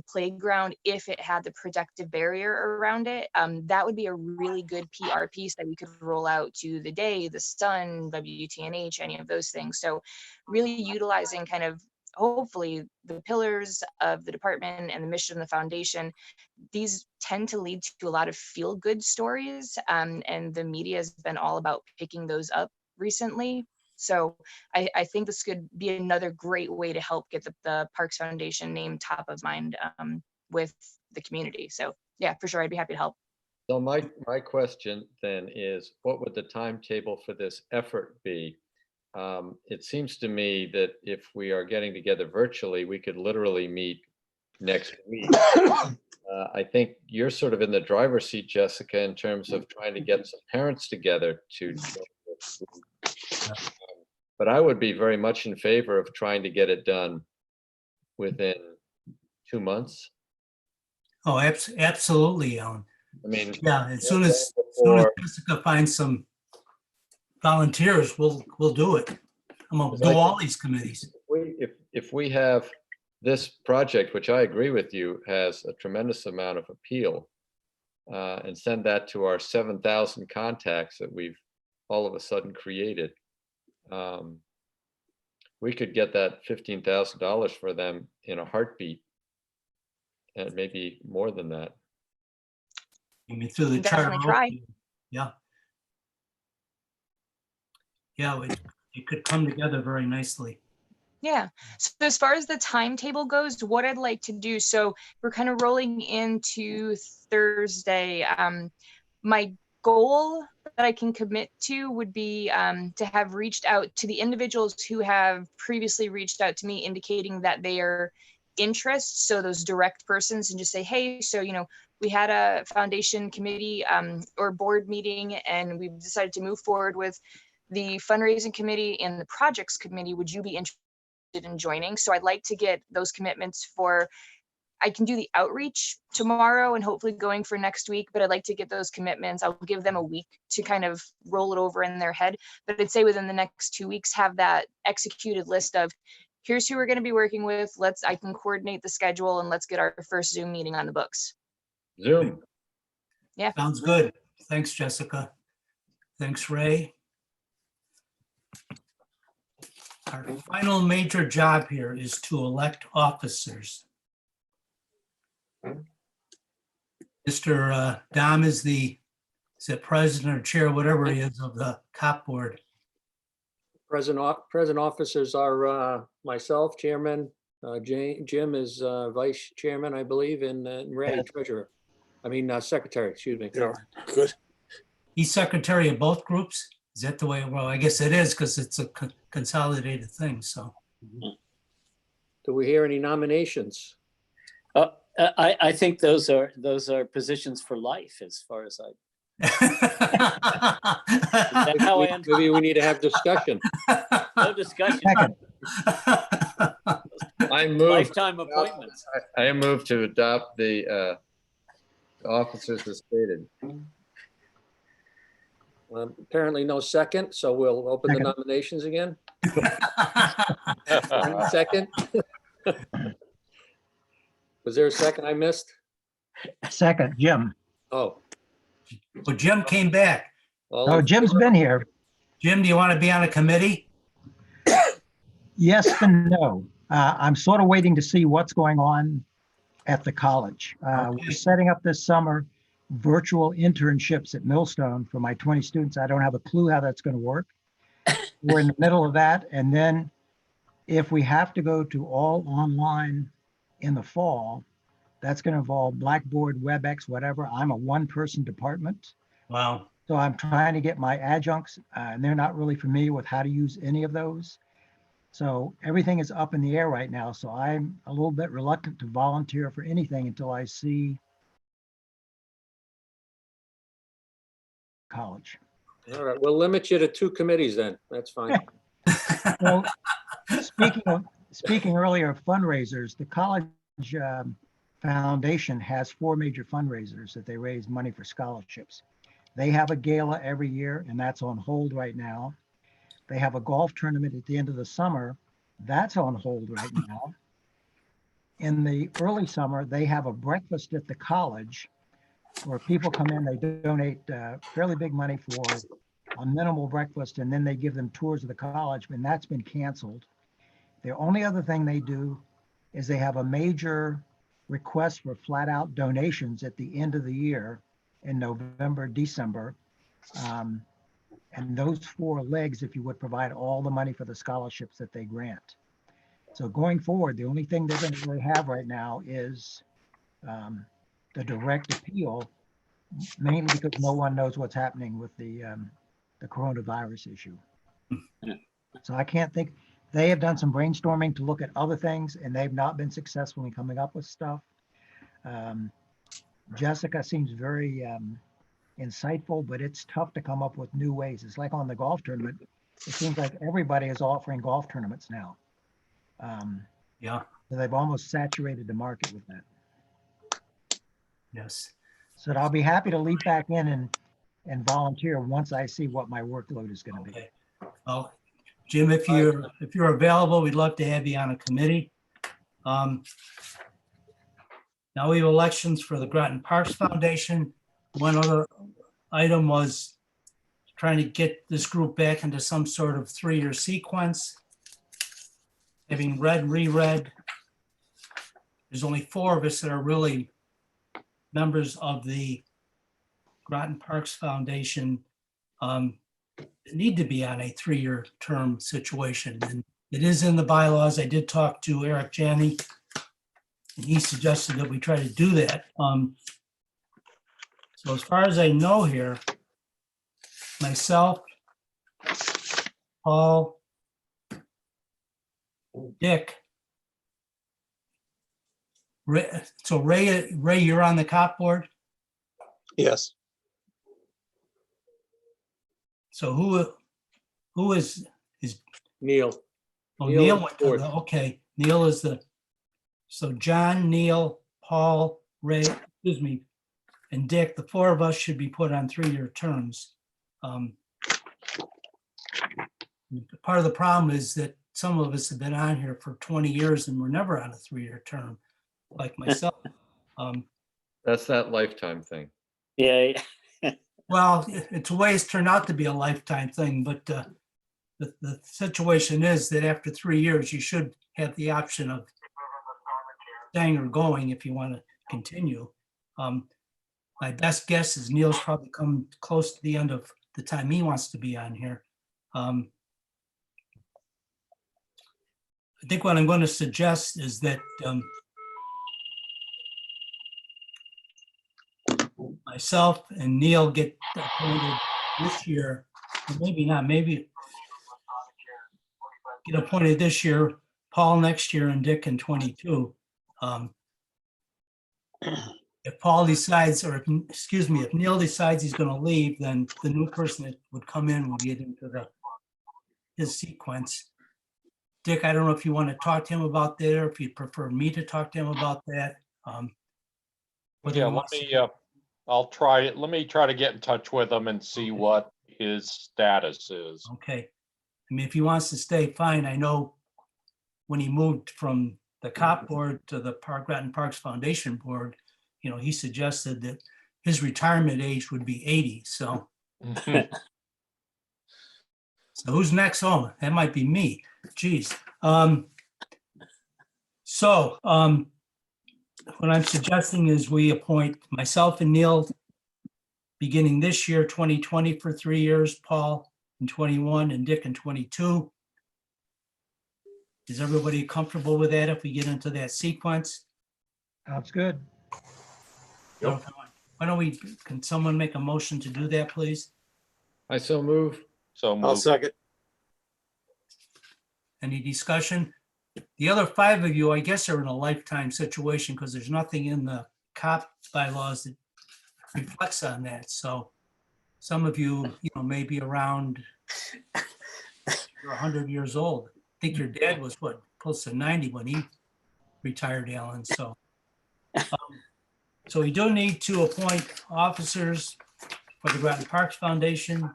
S8: playground if it had the protective barrier around it, that would be a really good PR piece that we could roll out to the Day, the Sun, WTNH, any of those things. So really utilizing kind of hopefully the pillars of the department and the mission of the foundation. These tend to lead to a lot of feel-good stories, and the media has been all about picking those up recently. So I think this could be another great way to help get the Parks Foundation name top of mind with the community. So yeah, for sure, I'd be happy to help.
S5: So my question then is, what would the timetable for this effort be? It seems to me that if we are getting together virtually, we could literally meet next week. I think you're sort of in the driver's seat, Jessica, in terms of trying to get some parents together to. But I would be very much in favor of trying to get it done within 2 months.
S1: Oh, absolutely, Alan.
S5: I mean,
S1: Yeah, as soon as
S5: before-
S1: Jessica finds some volunteers, we'll do it. I'm gonna
S5: Because
S1: do
S5: I
S1: all these committees.
S5: if we have this project, which I agree with you, has a tremendous amount of appeal, and send that to our 7,000 contacts that we've all of a sudden created, we could get that $15,000 for them in a heartbeat, and maybe more than that.
S1: I mean, through the
S8: Definitely
S1: charter.
S8: try.
S1: Yeah. Yeah, it could come together very nicely.
S8: Yeah. So as far as the timetable goes, what I'd like to do, so we're kind of rolling into Thursday. My goal that I can commit to would be to have reached out to the individuals who have previously reached out to me indicating that they are interested. So those direct persons, and just say, hey, so, we had a foundation committee or board meeting, and we've decided to move forward with the fundraising committee and the projects committee. Would you be interested in joining? So I'd like to get those commitments for, I can do the outreach tomorrow and hopefully going for next week, but I'd like to get those commitments. I'll give them a week to kind of roll it over in their head. But I'd say within the next 2 weeks, have that executed list of here's who we're going to be working with. I can coordinate the schedule, and let's get our first Zoom meeting on the books.
S5: Zoom.
S8: Yeah.
S1: Sounds good. Thanks, Jessica. Thanks, Ray. Our final major job here is to elect officers. Mr. Dom is the president or chair, whatever he is, of the Copp board.
S2: Present officers are myself, chairman, Jim is vice chairman, I believe, and Ray, treasurer. Secretary, excuse me.
S11: Yeah, good.
S1: He's secretary of both groups? Is that the way? Well, I guess it is, because it's a consolidated thing, so.
S2: Do we hear any nominations?
S7: I think those are positions for life, as far as That's how I understand.
S2: Maybe we need to have discussion.
S7: No discussion.
S11: Second.
S5: I move,
S7: Lifetime appointments.
S5: I move to adopt the officers as stated.
S2: Apparently no second, so we'll open the
S11: Second.
S2: nominations again. Second. Was there a second I missed?
S11: Second, Jim.
S2: Oh.
S1: Well, Jim came back.
S2: all
S11: Oh,
S2: in
S11: Jim's
S2: favor?
S11: been here.
S1: Jim, do you want to be on a committee?
S11: Yes and no. I'm sort of waiting to see what's going on at the college.
S1: Okay.
S11: We're setting up this summer virtual internships at Millstone for my 20 students. I don't have a clue how that's going to work. We're in the middle of that. And then if we have to go to all online in the fall, that's going to involve Blackboard, WebEx, whatever. I'm a one-person department.
S1: Wow.
S11: So I'm trying to get my adjuncts, and they're not really familiar with how to use any of those. So everything is up in the air right now. So I'm a little bit reluctant to volunteer for anything until I see college.
S2: All right, we'll limit you to 2 committees then. That's fine.
S11: So speaking earlier of fundraisers, the college foundation has 4 major fundraisers that they raise money for scholarships. They have a gala every year, and that's on hold right now. They have a golf tournament at the end of the summer. That's on hold right now. In the early summer, they have a breakfast at the college where people come in, they donate fairly big money for a minimal breakfast, and then they give them tours of the college, and that's been canceled. The only other thing they do is they have a major request for flat out donations at the end of the year in November, December. And those 4 legs, if you would, provide all the money for the scholarships that they grant. So going forward, the only thing they're going to really have right now is the direct appeal, mainly because no one knows what's happening with the coronavirus issue. So I can't think, they have done some brainstorming to look at other things, and they've not been successful in coming up with stuff. Jessica seems very insightful, but it's tough to come up with new ways. It's like on the golf tournament. It seems like everybody is offering golf tournaments now.
S1: Yeah.
S11: So they've almost saturated the market with that.
S1: Yes.
S11: So I'll be happy to leap back in and volunteer once I see what my workload is going to be.
S1: Okay. Well, Jim, if you're available, we'd love to have you on a committee. Now we have elections for the Groton Parks Foundation. One other item was trying to get this group back into some sort of 3-year sequence. Having read and reread, there's only 4 of us that are really members of the Groton Parks Foundation that need to be on a 3-year term situation. And it is in the bylaws. I did talk to Eric Janney, and he suggested that we try to do that. So as far as I know here, myself, Paul, Dick, Ray, so Ray, you're on the Copp board?
S3: Yes.
S1: So who is
S2: Neil.
S1: oh,
S2: Neil
S1: Neil
S2: is
S1: went to
S2: board.
S1: okay, Neil is so John, Neil, Paul, Ray, excuse me, and Dick, the 4 of us should be put on 3-year terms. Part of the problem is that some of us have been on here for 20 years and we're never on a 3-year term, like myself.
S5: That's that lifetime thing.
S7: Yeah.
S1: Well, it's ways turned out to be a lifetime thing, but the situation is that after 3 years, you should have the option of staying or going if you want to continue. My best guess is Neil's probably come close to the end of the time he wants to be on here. I think what I'm going to suggest is that myself and Neil get appointed this year, or maybe not, maybe get appointed this year, Paul next year, and Dick in 22. And if Paul decides, or excuse me, if Neil decides he's gonna leave, then the new person that would come in will get into his sequence. Dick, I don't know if you want to talk to him about that, or if you prefer me to talk to him about that. Whether he
S9: Yeah,
S1: wants to-
S9: let me try to get in touch with him and see what his status is.
S1: Okay. I mean, if he wants to stay, fine. I know when he moved from the Copp board to the Groton Parks Foundation board, you know, he suggested that his retirement age would be 80. So who's next? Oh, that might be me. Geez. What I'm suggesting is we appoint myself and Neil beginning this year, 2020 for 3 years, Paul in 21 and Dick in 22. Is everybody comfortable with that if we get into that sequence?
S11: Sounds good.
S10: Yep.
S1: Why don't we, can someone make a motion to do that, please?
S5: I so move.
S9: So
S3: I'll
S9: move.
S3: second.
S1: Any discussion? The other 5 of you, I guess, are in a lifetime situation because there's nothing in the COP bylaws that reflects on that. So some of you, you know, may be around, you're 100 years old. I think your dad was what, close to 90 when he retired, Alan. So, so we do need to appoint officers for the Groton Parks Foundation.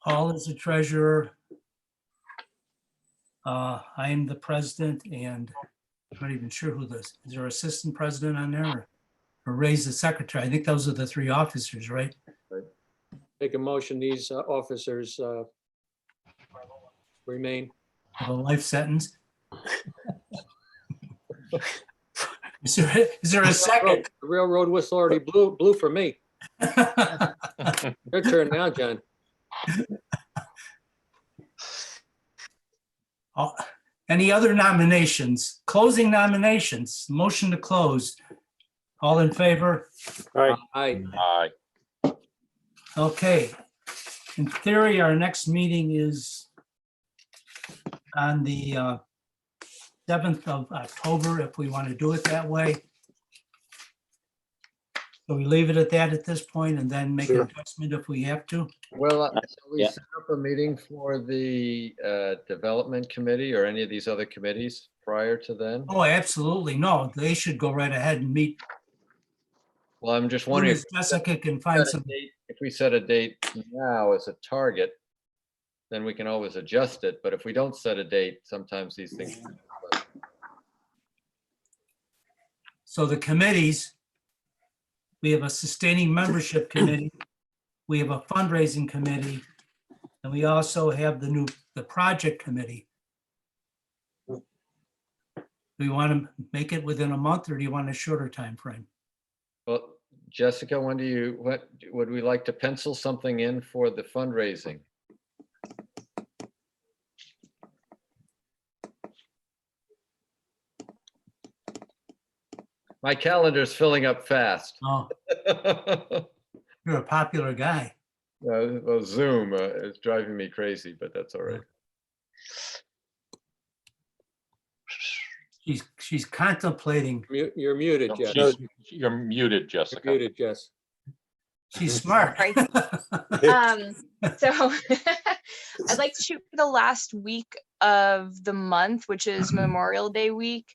S1: Paul is the treasurer. I am the president, and I'm not even sure who is there assistant president on there, or Ray's the secretary? I think those are the 3 officers, right?
S2: Make a motion, these officers remain.
S1: Have a life sentence. Is there a second?
S2: The railroad whistle already blew for me. Your turn now, John.
S1: Any other nominations? Closing nominations, motion to close. All in favor?
S2: Aye.
S9: Aye.
S1: Okay. In theory, our next meeting is on the 7th of October, if we want to do it that way. So we leave it at that at this point and then make an adjustment if we have to.
S5: Well, shall we
S7: Yeah.
S5: set up a meeting for the development committee or any of these other committees prior to then?
S1: Oh, absolutely. No, they should go right ahead and meet.
S5: Well, I'm just
S1: Soon
S5: wondering
S1: as Jessica can find some,
S5: if we set a date now as a target, then we can always adjust it. But if we don't set a date, sometimes these things.
S1: so the committees, we have a sustaining membership committee, we have a fundraising committee, and we also have the project committee. Do you want to make it within a month, or do you want a shorter time frame?
S5: Well, Jessica, when do you, what, would we like to pencil something in for the fundraising? My calendar's filling up fast.
S1: Oh, you're a popular guy.
S5: Well, Zoom is driving me crazy, but that's all right.
S1: She's contemplating.
S2: You're muted, Jess.
S9: You're muted,
S2: You're
S9: Jessica.
S2: muted, Jess.
S1: She's smart.
S8: Right. So I'd like to shoot for the last week of the month, which is Memorial Day week.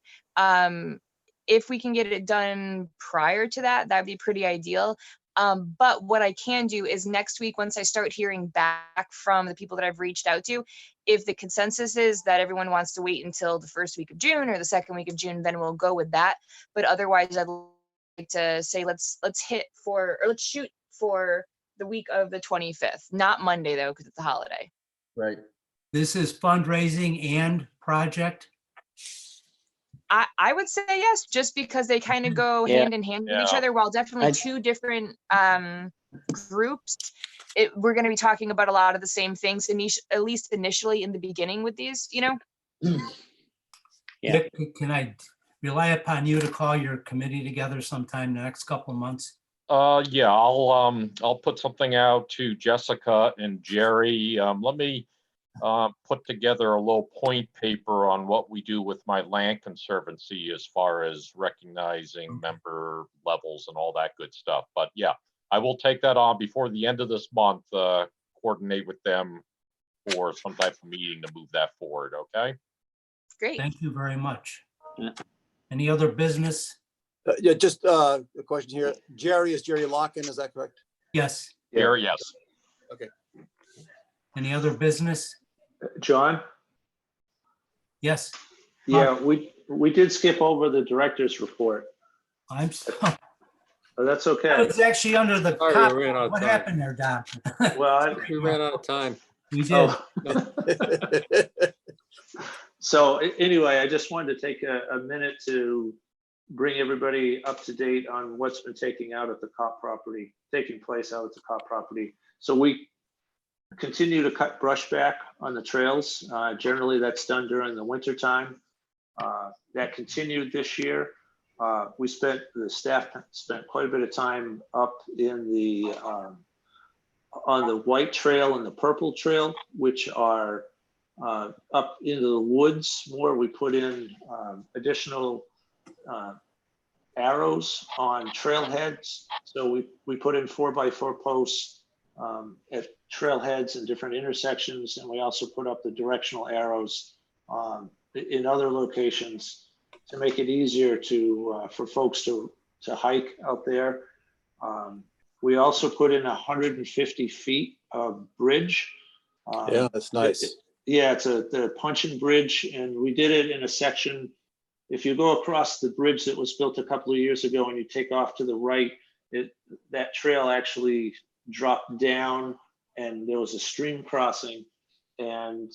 S8: If we can get it done prior to that, that'd be pretty ideal. But what I can do is next week, once I start hearing back from the people that I've reached out to, if the consensus is that everyone wants to wait until the first week of June or the second week of June, then we'll go with that. But otherwise, I'd like to say let's shoot for the week of the 25th, not Monday though, because it's a holiday.
S5: Right.
S1: This is fundraising and project.
S8: I would say yes, just because they kind of go
S7: Yeah.
S8: hand in hand with each
S9: Yeah.
S8: other, while definitely
S7: I-
S8: 2 different groups. We're going to be talking about a lot of the same things, at least initially in the beginning with these, you know?
S7: Yeah.
S1: Dick, can I rely upon you to call your committee together sometime in the next couple of months?
S9: Yeah, I'll put something out to Jessica and Jerry. Let me put together a little point paper on what we do with my land conservancy as far as recognizing member levels and all that good stuff. But yeah, I will take that on before the end of this month, coordinate with them for some type of meeting to move that forward, okay?
S8: Great.
S1: Thank you very much.
S7: Yeah.
S1: Any other business?
S3: Yeah, just a question here. Jerry, is Jerry Locken, is that correct?
S1: Yes.
S9: Here, yes.
S1: Any other business?
S4: John?
S1: Yes.
S4: Yeah, we did skip over the director's report.
S1: I'm sorry.
S4: But that's
S1: That
S4: okay.
S1: was actually under the.
S2: Sorry,
S1: cop-
S2: we ran out of
S1: What
S2: time.
S1: happened there, Don?
S4: Well,
S2: We ran out of time.
S1: We did.
S4: So anyway, I just wanted to take a minute to bring everybody up to date on what's been taking place out at the Copp property. So we continue to cut brush back on the trails. Generally, that's done during the winter time. That continued this year. The staff spent quite a bit of time up in the on the white trail and the purple trail, which are up into the woods more. We put in additional arrows on trailheads. So we put in 4x4 posts at trailheads and different intersections, and we also put up the directional arrows in other locations to make it easier to for folks to hike out there. We also put in 150 feet of bridge.
S3: Yeah, that's nice.
S4: Yeah, it's the puncheon bridge, and we did it in a section. If you go across the bridge that was built a couple of years ago and you take off to the right, that trail actually dropped down and there was a stream crossing. And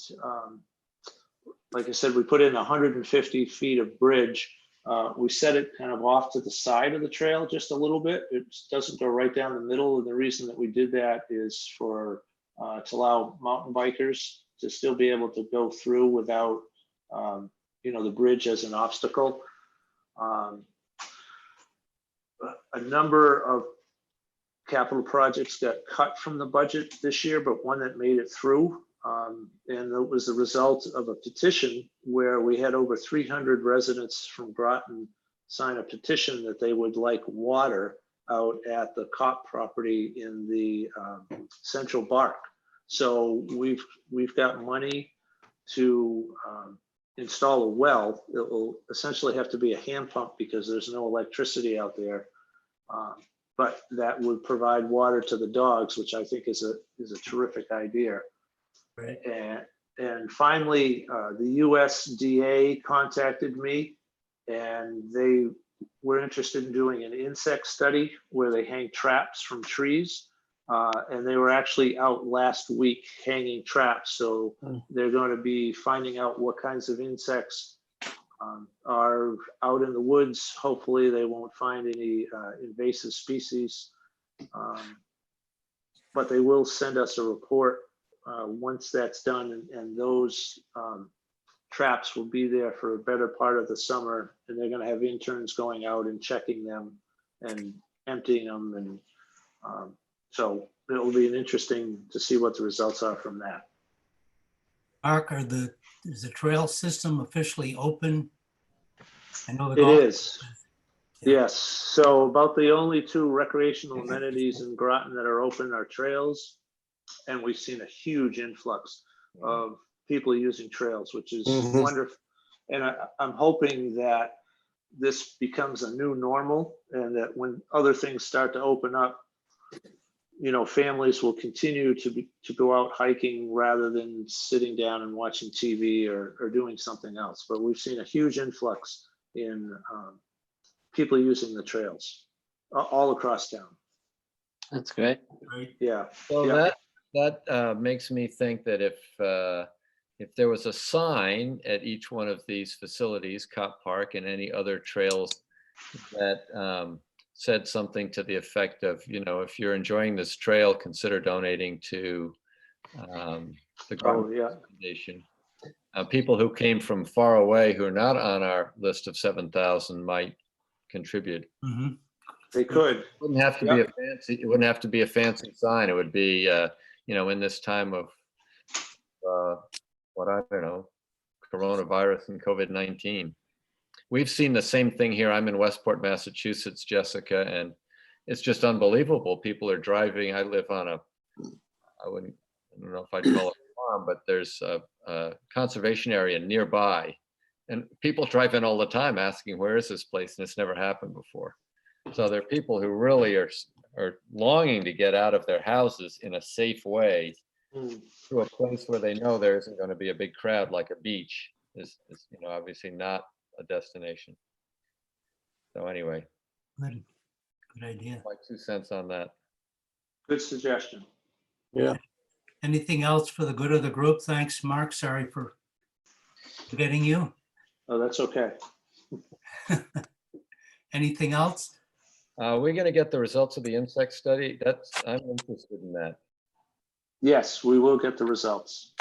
S4: like I said, we put in 150 feet of bridge. We set it kind of off to the side of the trail just a little bit. It doesn't go right down the middle. And the reason that we did that is for to allow mountain bikers to still be able to go through without the bridge as an obstacle. A number of capital projects got cut from the budget this year, but one that made it through. And it was the result of a petition where we had over 300 residents from Groton sign a petition that they would like water out at the Copp property in the Central Park. So we've got money to install a well. It will essentially have to be a hand pump because there's no electricity out there. But that would provide water to the dogs, which I think is a terrific idea.
S1: Right.
S4: And finally, the USDA contacted me, and they were interested in doing an insect study where they hang traps from trees. And they were actually out last week hanging traps. So they're going to be finding out what kinds of insects are out in the woods. Hopefully they won't find any invasive species, but they will send us a report once that's done, and those traps will be there for a better part of the summer, and they're going to have interns going out and checking them and emptying them, and so it will be interesting to see what the results are from that.
S1: Mark, is the trail system officially open? I know
S4: It is. Yes. So about the only two recreational amenities in Groton that are open are trails. And we've seen a huge influx of people using trails, which is wonderful. And I'm hoping that this becomes a new normal, and that when other things start to open up, families will continue to go out hiking rather than sitting down and watching TV or doing something else. But we've seen a huge influx in people using the trails all across town.
S7: That's great.
S4: Yeah.
S5: So
S4: Yeah.
S5: that makes me think that if there was a sign at each one of these facilities, Copp Park and any other trails, that said something to the effect of, if you're enjoying this trail, consider donating to the Groton Foundation. People who came from far away who are not on our list of 7,000 might contribute.
S1: Mm-hmm.
S4: They could.
S5: It wouldn't have to be a fancy. It wouldn't have to be a fancy sign. It would be, in this time of what I don't know, coronavirus and COVID-19. We've seen the same thing here. I'm in Westport, Massachusetts, Jessica, and it's just unbelievable. People are driving. I live on I don't know if I'd call it a farm, but there's a conservation area nearby. And people drive in all the time asking, where is this place? And it's never happened before. So there are people who really are longing to get out of their houses in a safe way to a place where they know there isn't going to be a big crowd, like a beach is obviously not a destination. So anyway,
S1: Good idea.
S5: my 2 cents on that.
S4: Good suggestion.
S1: Anything else for the good of the group? Thanks, Mark. Sorry for forgetting you.
S4: Oh, that's okay.
S1: Anything else?
S5: We're going to get the results of the insect study. I'm interested in that.
S4: Yes, we will get the results.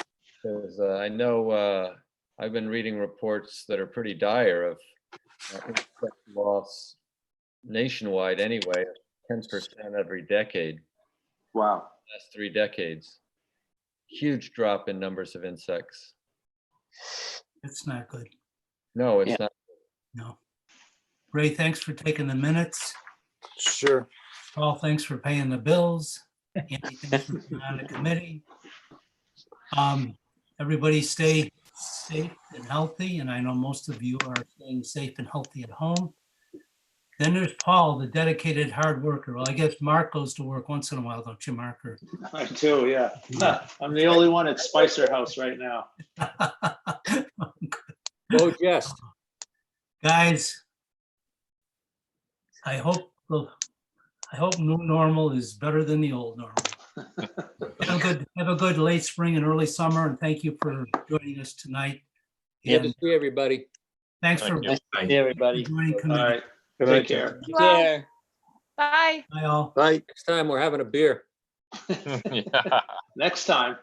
S5: Because I know I've been reading reports that are pretty dire of insect loss nationwide anyway, 10% every decade,
S4: Wow.
S5: last 3 decades. Huge drop in numbers of insects.
S1: It's not good.
S5: No, it's not.
S1: No. Ray, thanks for taking the minutes.
S3: Sure.
S1: Paul, thanks for paying the bills. Andy, thanks for being on the committee. Everybody stay safe and healthy, and I know most of you are staying safe and healthy at home. Then there's Paul, the dedicated hard worker. Well, I guess Mark goes to work once in a while, don't you, Mark?
S4: I do, yeah. I'm the only one at Spicer House right now.
S2: Go Jess.
S1: Guys, I hope new normal is better than the old normal. Have a good late spring and early summer, and thank you for joining us tonight.
S2: Good to
S1: And
S2: see everybody.
S1: thanks for
S9: Thank you.
S10: Thank you.
S7: everybody.
S1: joining
S4: All
S1: committee.
S4: right. Take care.
S8: Bye. Bye.
S1: Bye all.
S3: Right.
S2: Next time we're having a beer.
S9: Yeah.
S4: Next time.